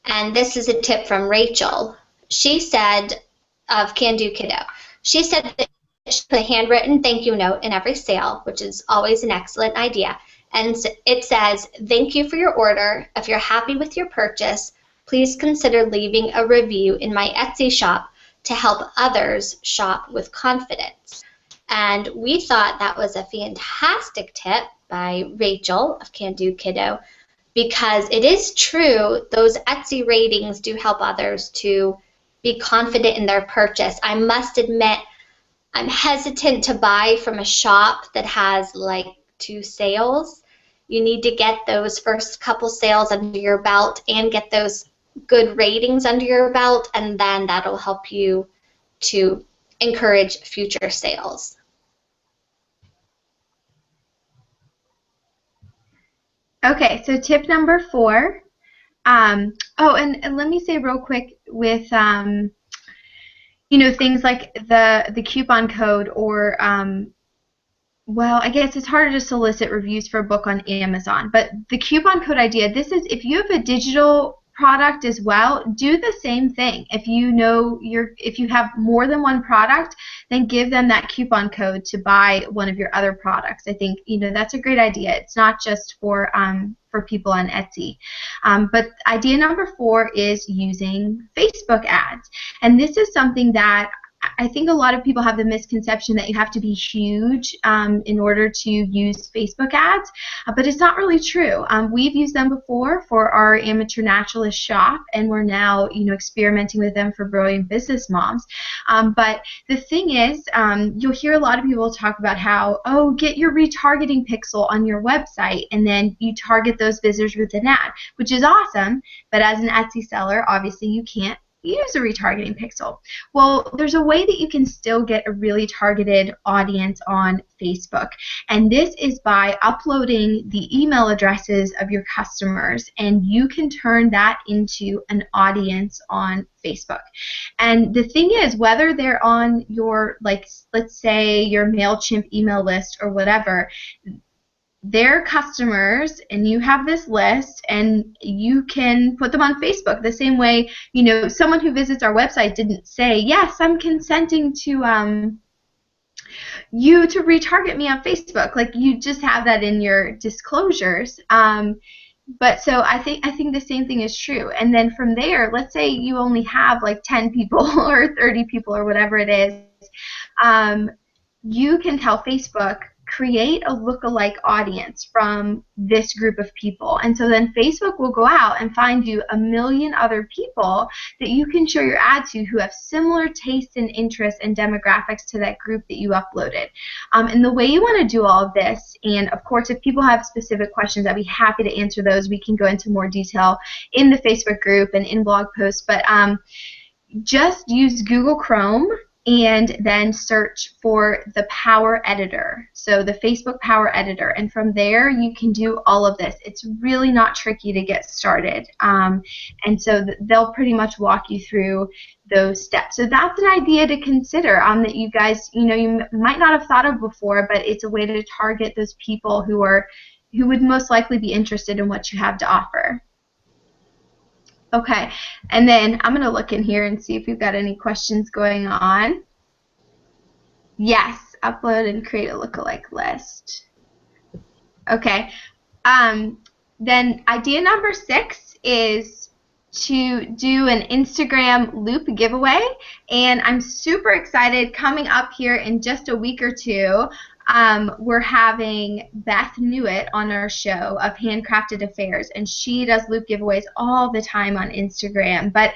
and this is a tip from Rachel. She said, of Can Do Kiddo, she said that she put a handwritten thank you note in every sale, which is always an excellent idea. And it says, thank you for your order. If you're happy with your purchase, please consider leaving a review in my Etsy shop to help others shop with confidence. And we thought that was a fantastic tip by Rachel of Can Do Kiddo, because it is true, those Etsy ratings do help others to be confident in their purchase. I must admit, I'm hesitant to buy from a shop that has like 2 sales. You need to get those first couple sales under your belt and get those good ratings under your belt, and then that'll help you to encourage future sales. Okay, so tip number 4. And let me say real quick with things like the coupon code, or well, I guess it's harder to solicit reviews for a book on Amazon, but the coupon code idea, this is if you have a digital product as well, do the same thing. If you have more than one product, then give them that coupon code to buy one of your other products. I think that's a great idea. It's not just for people on Etsy. But idea number 4 is using Facebook ads, and this is something that I think a lot of people have the misconception that you have to be huge in order to use Facebook ads, but it's not really true. We've used them before for our amateur naturalist shop, and we're now experimenting with them for Brilliant Business Moms. But the thing is, you'll hear a lot of people talk about how, get your retargeting pixel on your website, and then you target those visitors with an ad, which is awesome, but as an Etsy seller, obviously you can't use a retargeting pixel. Well, there's a way that you can still get a really targeted audience on Facebook, and this is by uploading the email addresses of your customers, and you can turn that into an audience on Facebook. And the thing is, whether they're on your, let's say your MailChimp email list or whatever, they're customers, and you have this list, and you can put them on Facebook the same way, someone who visits our website didn't say, yes, I'm consenting to you to retarget me on Facebook. Like, you just have that in your disclosures. But so I think the same thing is true. And then from there, let's say you only have like 10 people or 30 people or whatever it is, you can tell Facebook, create a lookalike audience from this group of people. And so then Facebook will go out and find you a million other people that you can show your ad to who have similar tastes and interests and demographics to that group that you uploaded. And the way you want to do all of this, and of course if people have specific questions, I'd be happy to answer those. We can go into more detail in the Facebook group and in blog posts, but just use Google Chrome and then search for the Power Editor, so the Facebook Power Editor, and from there you can do all of this. It's really not tricky to get started, and so they'll pretty much walk you through those steps. So that's an idea to consider that you guys, you might not have thought of before, but it's a way to target those people who would most likely be interested in what you have to offer. Okay, and then I'm going to look in here and see if we've got any questions going on. Yes, upload and create a lookalike list. Okay, then idea number 6 is to do an Instagram loop giveaway, and I'm super excited. Coming up here in just a week or two, we're having Beth Newitt on our show of Handcrafted Affairs, and she does loop giveaways all the time on Instagram. But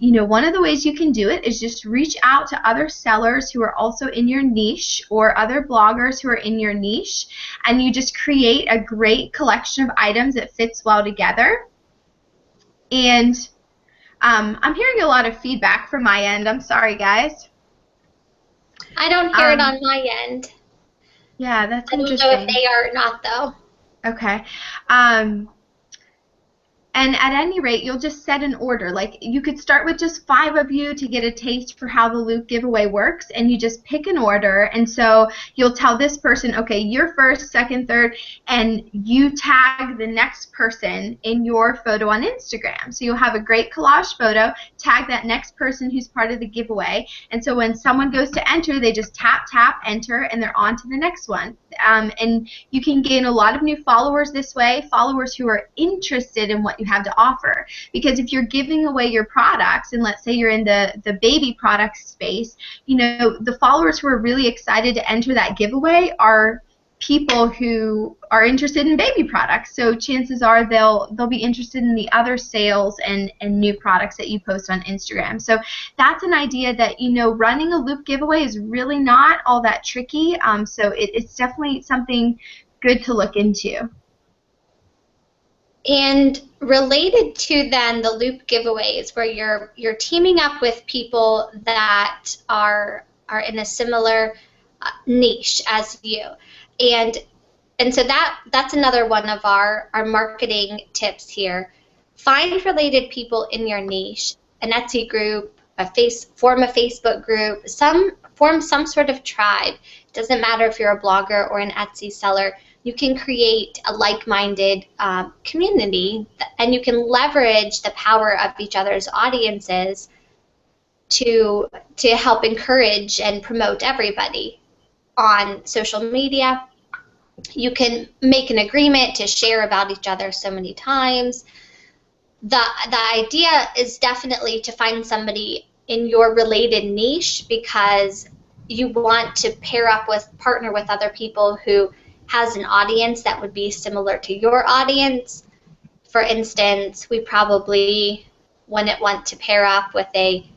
you know, one of the ways you can do it is just reach out to other sellers who are also in your niche, or other bloggers who are in your niche, and you just create a great collection of items that fits well together. And I'm hearing a lot of feedback from my end. I'm sorry, guys. I don't hear it on my end. Yeah, that's interesting. I don't know if they are or not, though. Okay. And at any rate, you'll just set an order. Like, you could start with just 5 of you to get a taste for how the loop giveaway works, and you just pick an order. And so you'll tell this person, okay, you're first, second, third, and you tag the next person in your photo on Instagram. So you'll have a great collage photo, tag that next person who's part of the giveaway, and so when someone goes to enter, they just tap, tap, enter, and they're on to the next one. And you can gain a lot of new followers this way, followers who are interested in what you have to offer. Because if you're giving away your products, and let's say you're in the baby product space, you know, the followers who are really excited to enter that giveaway are people who are interested in baby products. So chances are they'll be interested in the other sales and new products that you post on Instagram. So that's an idea that, you know, running a loop giveaway is really not all that tricky. So it's definitely something good to look into. And related to then the loop giveaways, where you're teaming up with people that are in a similar niche as you. And so that's another one of our marketing tips here. Find related people in your niche, an Etsy group, form a Facebook group, form some sort of tribe. It doesn't matter if you're a blogger or an Etsy seller. You can create a like-minded community, and you can leverage the power of each other's audiences to help encourage and promote everybody on social media. You can make an agreement to share about each other so many times. The idea is definitely to find somebody in your related niche, because you want to partner with other people who has an audience that would be similar to your audience. For instance, we probably wouldn't want to pair up with a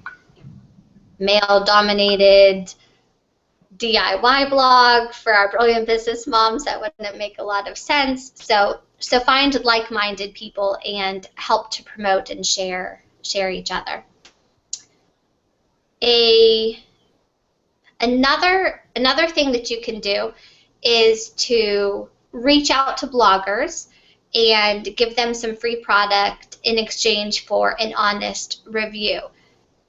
male-dominated DIY blog for our brilliant business moms. That wouldn't make a lot of sense. So find like-minded people and help to promote and share each other. Another thing that you can do is to reach out to bloggers and give them some free product in exchange for an honest review.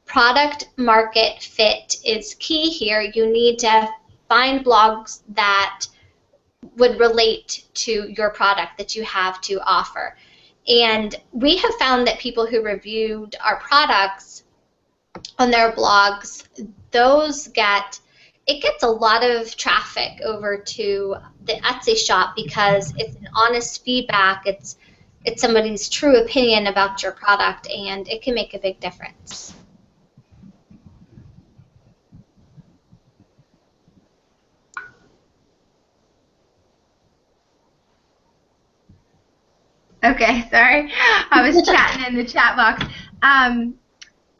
Product market fit is key here. You need to find blogs that would relate to your product that you have to offer. And we have found that people who reviewed our products on their blogs, it gets a lot of traffic over to the Etsy shop, because it's an honest feedback. It's somebody's true opinion about your product, and it can make a big difference. Okay, sorry. I was chatting in the chat box.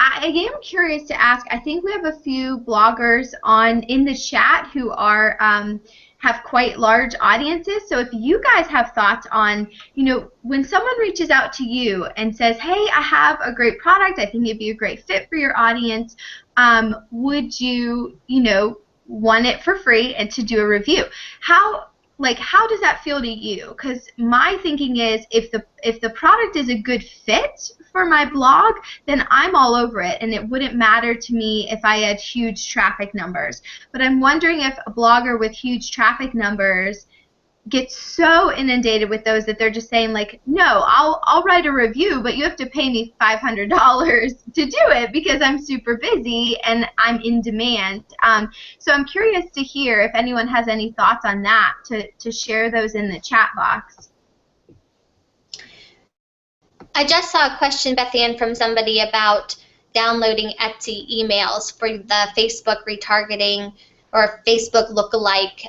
I am curious to ask, I think we have a few bloggers in the chat who are have quite large audiences. So if you guys have thoughts on, you know, when someone reaches out to you and says, hey, I have a great product, I think it'd be a great fit for your audience, would you, you know, want it for free and to do a review? How does that feel to you? Because my thinking is, if the product is a good fit for my blog, then I'm all over it, and it wouldn't matter to me if I had huge traffic numbers. But I'm wondering if a blogger with huge traffic numbers gets so inundated with those that they're just saying, like, no, I'll write a review, but you have to pay me $500 to do it because I'm super busy and I'm in demand. So I'm curious to hear if anyone has any thoughts on that, to share those in the chat box. I just saw a question, Beth Ann, from somebody about downloading Etsy emails for the Facebook retargeting or Facebook lookalike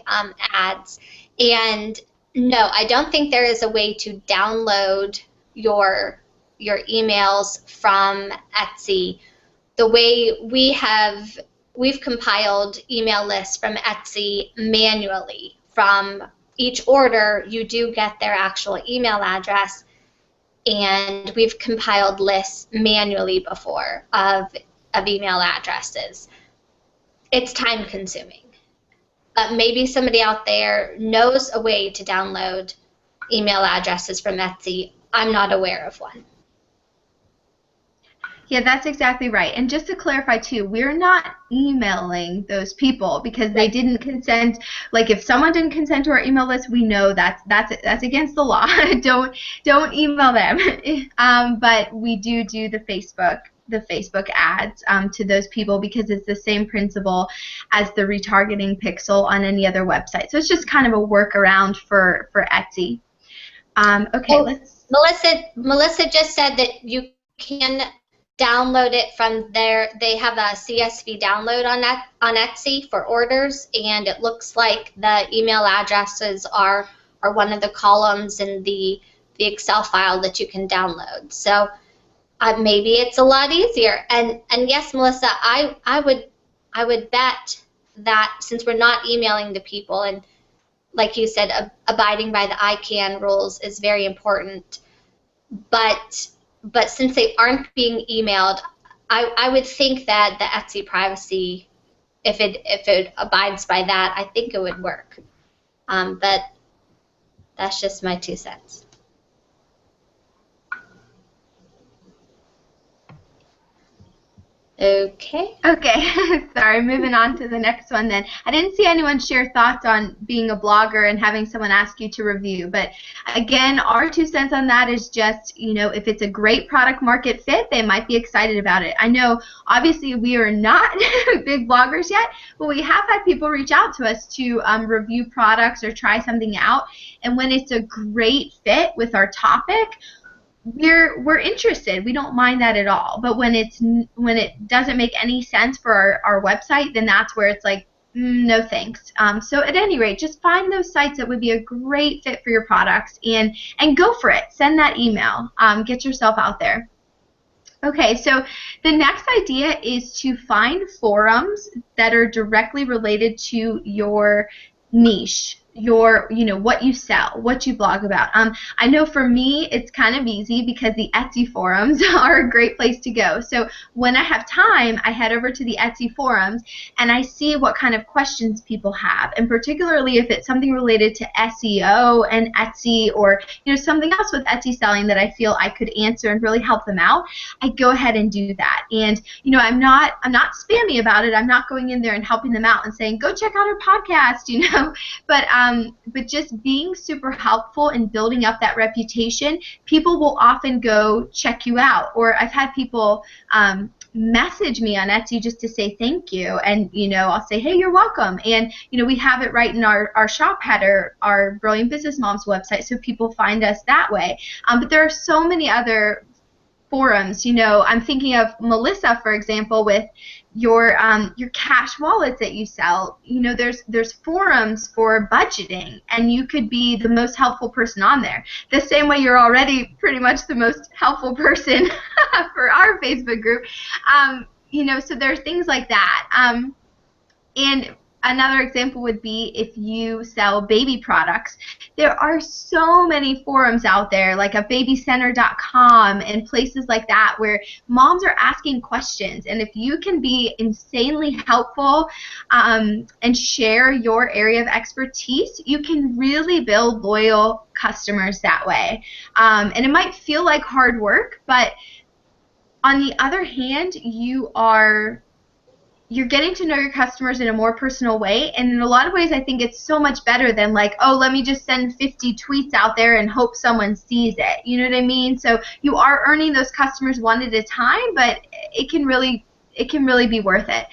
ads. And no, I don't think there is a way to download your emails from Etsy. The way we've compiled email lists from Etsy manually. From each order, you do get their actual email address, and we've compiled lists manually before of email addresses. It's time consuming, but maybe somebody out there knows a way to download email addresses from Etsy. I'm not aware of one. Yeah, that's exactly right. And just to clarify too, we're not emailing those people because they didn't consent. Like if someone didn't consent to our email list, we know that's against the law. Don't email them. But we do the Facebook ads to those people because it's the same principle as the retargeting pixel on any other website. So it's just kind of a workaround for Etsy. Okay, let's. Melissa just said that you can download it from there. They have a CSV download on Etsy for orders, and it looks like the email addresses are one of the columns in the Excel file that you can download. So maybe it's a lot easier. And yes, Melissa, I would bet that since we're not emailing the people, and like you said, abiding by the ICANN rules is very important, but since they aren't being emailed, I would think that the Etsy privacy, if it abides by that, I think it would work. But that's just my 2 cents. Okay. Sorry, moving on to the next one then. I didn't see anyone share thoughts on being a blogger and having someone ask you to review, but again, our 2 cents on that is just, if it's a great product market fit, they might be excited about it. I know, obviously, we are not big bloggers yet, but we have had people reach out to us to review products or try something out, and when it's a great fit with our topic, we're interested. We don't mind that at all. But when it doesn't make any sense for our website, then that's where it's like, no thanks. So at any rate, just find those sites that would be a great fit for your products and go for it. Send that email. Get yourself out there. Okay, so the next idea is to find forums that are directly related to your niche, what you sell, what you blog about. I know for me it's kind of easy because the Etsy forums are a great place to go. So when I have time, I head over to the Etsy forums and I see what kind of questions people have, and particularly if it's something related to SEO and Etsy, or something else with Etsy selling that I feel I could answer and really help them out, I go ahead and do that. And I'm not spammy about it. I'm not going in there and helping them out and saying, go check out our podcast, but just being super helpful in building up that reputation. People will often go check you out, or I've had people message me on Etsy just to say thank you, and I'll say, hey, you're welcome, and we have it right in our shop header, our Brilliant Business Moms website, so people find us that way. But there are so many other forums. I'm thinking of Melissa, for example, with your cash wallets that you sell. There's forums for budgeting, and you could be the most helpful person on there. The same way you're already pretty much the most helpful person for our Facebook group. So there's things like that. And another example would be if you sell baby products. There are so many forums out there, like a babycenter.com and places like that, where moms are asking questions. And if you can be insanely helpful and share your area of expertise, you can really build loyal customers that way. And it might feel like hard work, but on the other hand, you're getting to know your customers in a more personal way, and in a lot of ways I think it's so much better than like, oh, let me just send 50 tweets out there and hope someone sees it. You know what I mean? So you are earning those customers one at a time, but it can really it can really be worth it.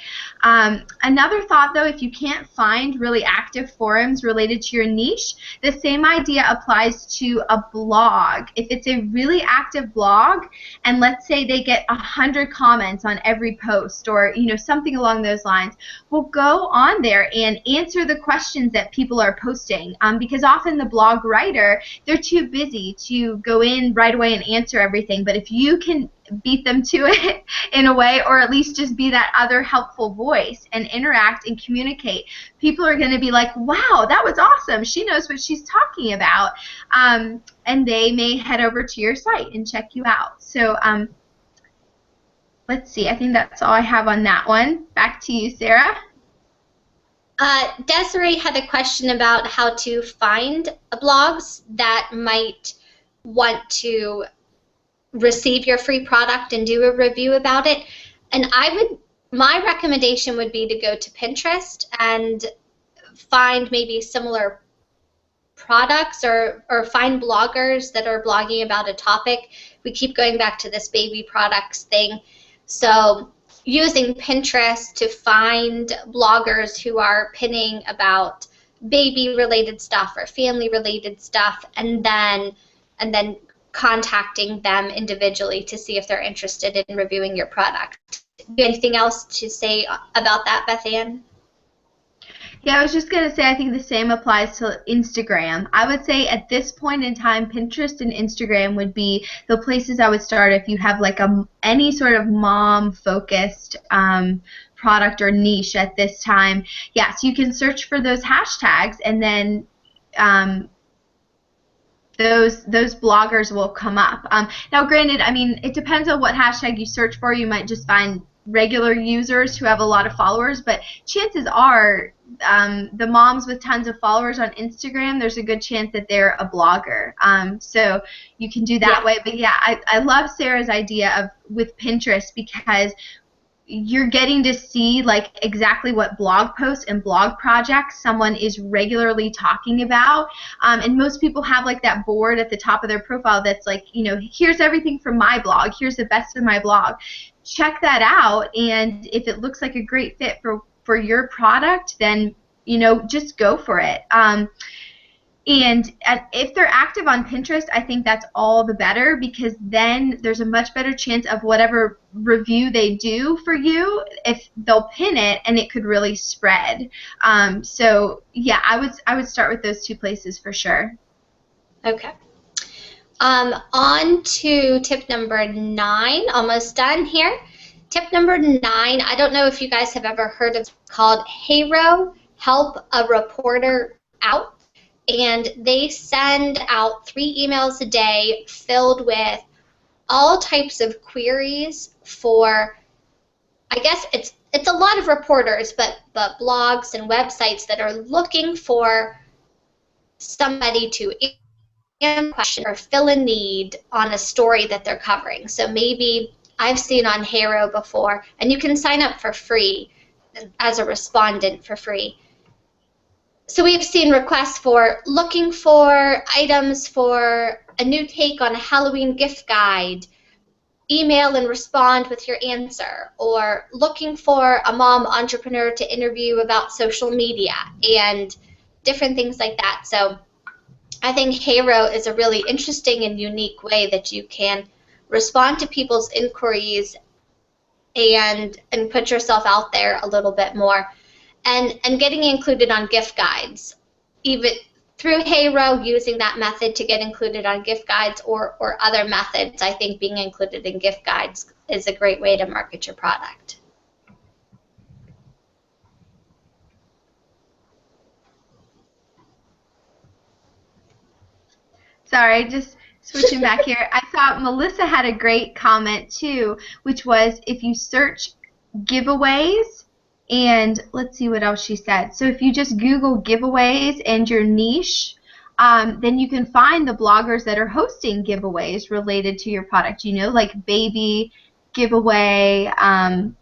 Another thought, though, if you can't find really active forums related to your niche, the same idea applies to a blog. If it's a really active blog, and let's say they get 100 comments on every post, or something along those lines, well, go on there and answer the questions that people are posting, because often the blog writer, they're too busy to go in right away and answer everything. But if you can beat them to it in a way, or at least just be that other helpful voice and interact and communicate, people are going to be like, wow, that was awesome, she knows what she's talking about, and they may head over to your site and check you out. So let's see, I think that's all I have on that one. Back to you, Sarah. Desiree had a question about how to find blogs that might want to receive your free product and do a review about it. And my recommendation would be to go to Pinterest and find maybe similar products, or find bloggers that are blogging about a topic. We keep going back to this baby products thing. So using Pinterest to find bloggers who are pinning about baby-related stuff or family-related stuff, and then contacting them individually to see if they're interested in reviewing your product. Anything else to say about that, Beth Ann? Yeah, I was just going to say, I think the same applies to Instagram. I would say at this point in time, Pinterest and Instagram would be the places I would start if you have like any sort of mom-focused product or niche at this time. Yeah, so you can search for those hashtags, and then those bloggers will come up. Now, granted, I mean, it depends on what hashtag you search for. You might just find regular users who have a lot of followers, but chances are the moms with tons of followers on Instagram, there's a good chance that they're a blogger. So you can do that way. But yeah, I love Sarah's idea with Pinterest, because you're getting to see like exactly what blog posts and blog projects someone is regularly talking about, and most people have like that board at the top of their profile that's like, here's everything from my blog, here's the best of my blog. Check that out, and if it looks like a great fit for your product, then just go for it. And if they're active on Pinterest, I think that's all the better, because then there's a much better chance of whatever review they do for you, if they'll pin it, and it could really spread. So yeah, I would start with those two places for sure. Okay. On to tip number 9. Almost done here. Tip number 9. I don't know if you guys have ever heard of it, called Heyro, Help a Reporter Out. And they send out 3 emails a day filled with all types of queries for, I guess it's a lot of reporters, but blogs and websites that are looking for somebody to answer a question or fill a need on a story that they're covering. So maybe I've seen on Heyro before, and you can sign up for free as a respondent for free. So we've seen requests for looking for items for a new take on a Halloween gift guide, email and respond with your answer, or looking for a mom entrepreneur to interview about social media, and different things like that. So I think Heyro is a really interesting and unique way that you can respond to people's inquiries and put yourself out there a little bit more. And getting included on gift guides, even through Heyro, using that method to get included on gift guides or other methods. I think being included in gift guides is a great way to market your product. Sorry, just switching back here. I thought Melissa had a great comment too, which was if you search giveaways, and let's see what else she said. So if you just Google giveaways and your niche, then you can find the bloggers that are hosting giveaways related to your product, like baby giveaway,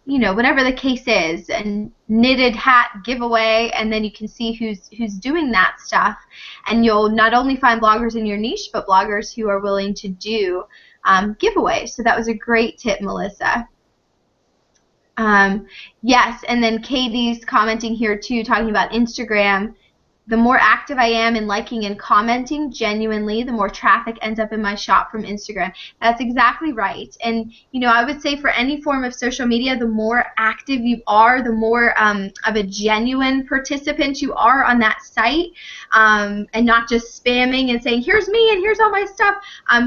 whatever the case is, and knitted hat giveaway, and then you can see who's doing that stuff. And you'll not only find bloggers in your niche, but bloggers who are willing to do giveaways. So that was a great tip, Melissa. Yes, and then Katie's commenting here too, talking about Instagram. The more active I am in liking and commenting genuinely, the more traffic ends up in my shop from Instagram. That's exactly right. And, you know, I would say for any form of social media, the more active you are, the more of a genuine participant you are on that site, and not just spamming and saying, here's me and here's all my stuff,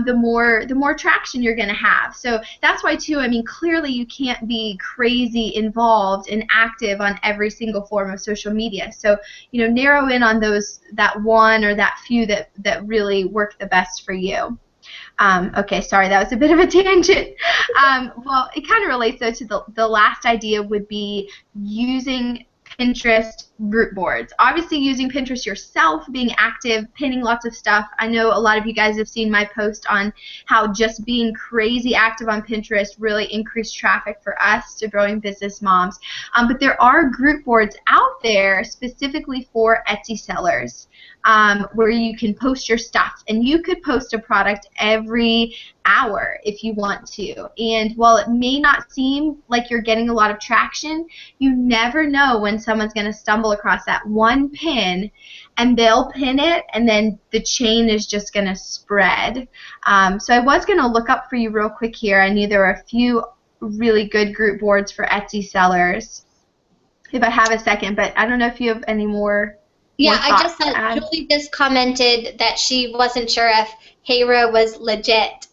the more traction you're going to have. So that's why, too, I mean, clearly you can't be crazy involved and active on every single form of social media. So, you know, narrow in on that one or that few that really work the best for you. Okay, sorry, that was a bit of a tangent. Well, it kind of relates, though, to the last idea would be using Pinterest group boards. Obviously, using Pinterest yourself, being active, pinning lots of stuff. I know a lot of you guys have seen my post on how just being crazy active on Pinterest really increased traffic for us to Growing Business Moms. But there are group boards out there specifically for Etsy sellers, where you can post your stuff, and you could post a product every hour if you want to. And while it may not seem like you're getting a lot of traction, you never know when someone's going to stumble across that one pin, and they'll pin it, and then the chain is just going to spread. So I was going to look up for you real quick here. I knew there were a few really good group boards for Etsy sellers if I have a second, but I don't know if you have any more. Yeah, I just saw Julie just commented that she wasn't sure if Heyra was legit,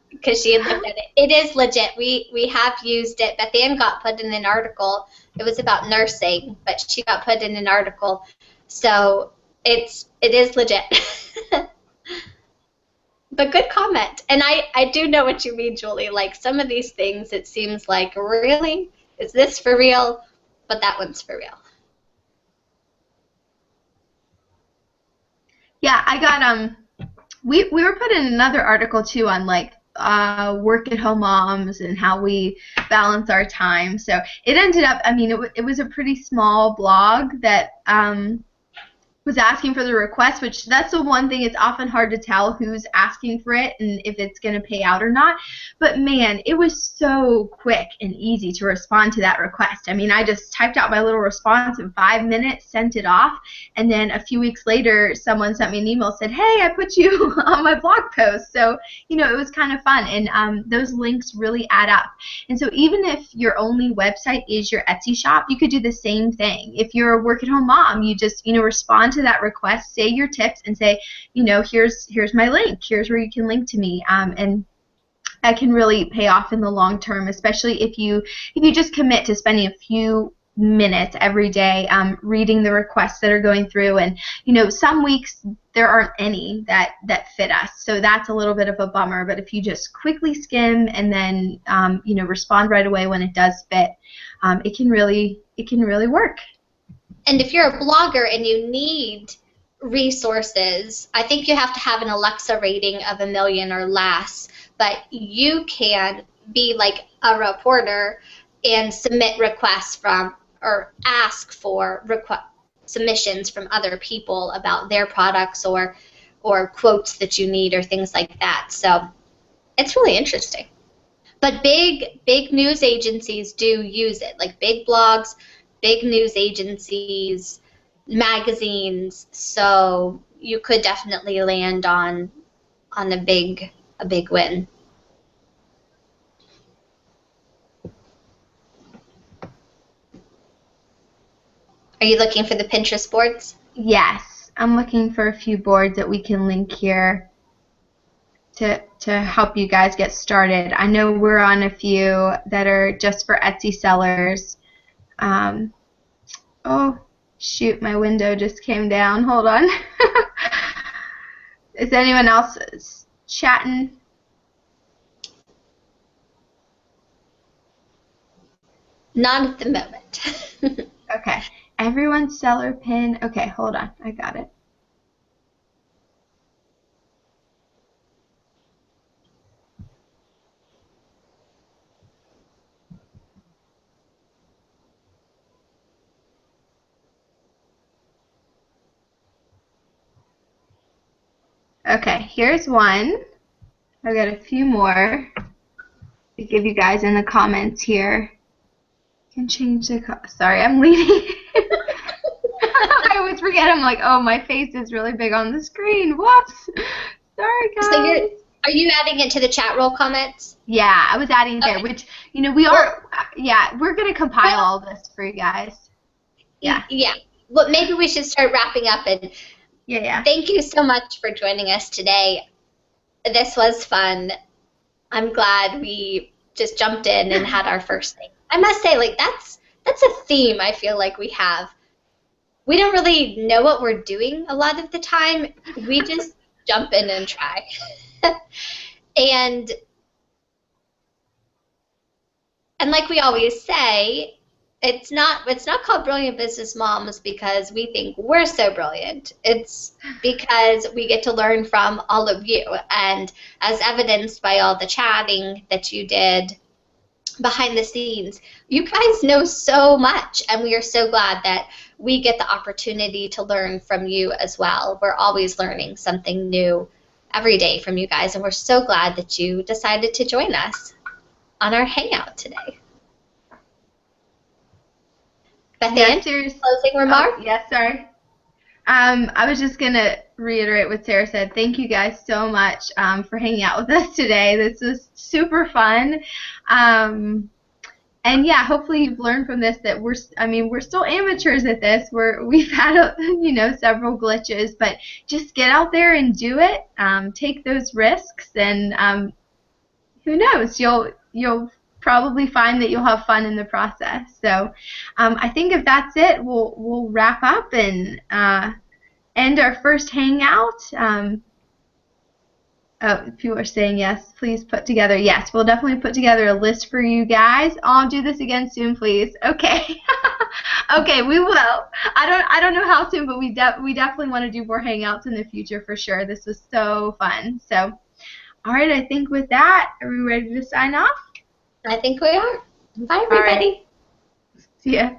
because she had looked at it. It is legit. We have used it. Beth Ann got put in an article. It was about nursing, but she got put in an article. So it is legit. But good comment. And I do know what you mean, Julie. Like, some of these things, it seems like, really? Is this for real? But that one's for real. Yeah, I got we were put in another article too on like work at home moms and how we balance our time. So it ended up, I mean, it was a pretty small blog that was asking for the request, which that's the one thing. It's often hard to tell who's asking for it and if it's going to pay out or not. But man, it was so quick and easy to respond to that request. I mean, I just typed out my little response in 5 minutes, sent it off, and then a few weeks later, someone sent me an email, said, hey, I put you on my blog post. So, you know, it was kind of fun, and those links really add up. And so even if your only website is your Etsy shop, you could do the same thing. If you're a work-at-home mom, you just, you know, respond to that request, say your tips, and say, you know, here's my link, here's where you can link to me, and that can really pay off in the long term, especially if you just commit to spending a few minutes every day reading the requests that are going through. And you know, some weeks there aren't any that fit us, so that's a little bit of a bummer. But if you just quickly skim and then you know, respond right away when it does fit, it can really work. And if you're a blogger and you need resources, I think you have to have an Alexa rating of 1 million or less, but you can be like a reporter and submit requests from, or ask for submissions from other people about their products or quotes that you need or things like that. So it's really interesting. But big news agencies do use it, like big blogs, big news agencies, magazines. So you could definitely land on a big win. Are you looking for the Pinterest boards? Yes, I'm looking for a few boards that we can link here to help you guys get started. I know we're on a few that are just for Etsy sellers. Oh, shoot, my window just came down. Hold on. Is anyone else chatting? Not at the moment. Okay. Everyone's seller pin. Okay, hold on. I got it. Okay, here's one. I've got a few more to give you guys in the comments here. Can change the sorry, I'm leaning. I always forget. I'm like, oh, my face is really big on the screen. Whoops. Sorry, So guys. are you adding it to the chat roll comments? Yeah, I was adding there, Okay. which, we are, yeah, we're going to compile all this for you guys. Yeah. Yeah. Well, maybe we should start wrapping up. And Yeah. thank you so much for joining us today. This was fun. I'm glad we just jumped in and had our first thing. I must say, like, that's a theme I feel like we have. We don't really know what we're doing a lot of the time. We just jump in and try. and like we always say, it's not called Brilliant Business Moms because we think we're so brilliant. It's because we get to learn from all of you, and as evidenced by all the chatting that you did behind the scenes, you guys know so much, and we are so glad that we get the opportunity to learn from you as well. We're always learning something new every day from you guys, and we're so glad that you decided to join us on our Hangout today. Beth Ann, closing remark? Oh, yes, sorry. I was just going to reiterate what Sarah said. Thank you guys so much for hanging out with us today. This was super fun. And yeah, hopefully you've learned from this that we're still amateurs at this. We've had several glitches, but just get out there and do it. Take those risks, and who knows, you'll probably find that you'll have fun in the process. So I think if that's it, we'll wrap up and end our first hangout. Oh, people are saying yes. Please put together. Yes, we'll definitely put together a list for you guys. I'll do this again soon, please. Okay. Okay, we will. I don't know how soon, but we definitely want to do more hangouts in the future for sure. This was so fun. So, all right. I think with that, are we ready to sign off? I think we are. Bye, everybody. All right. See ya.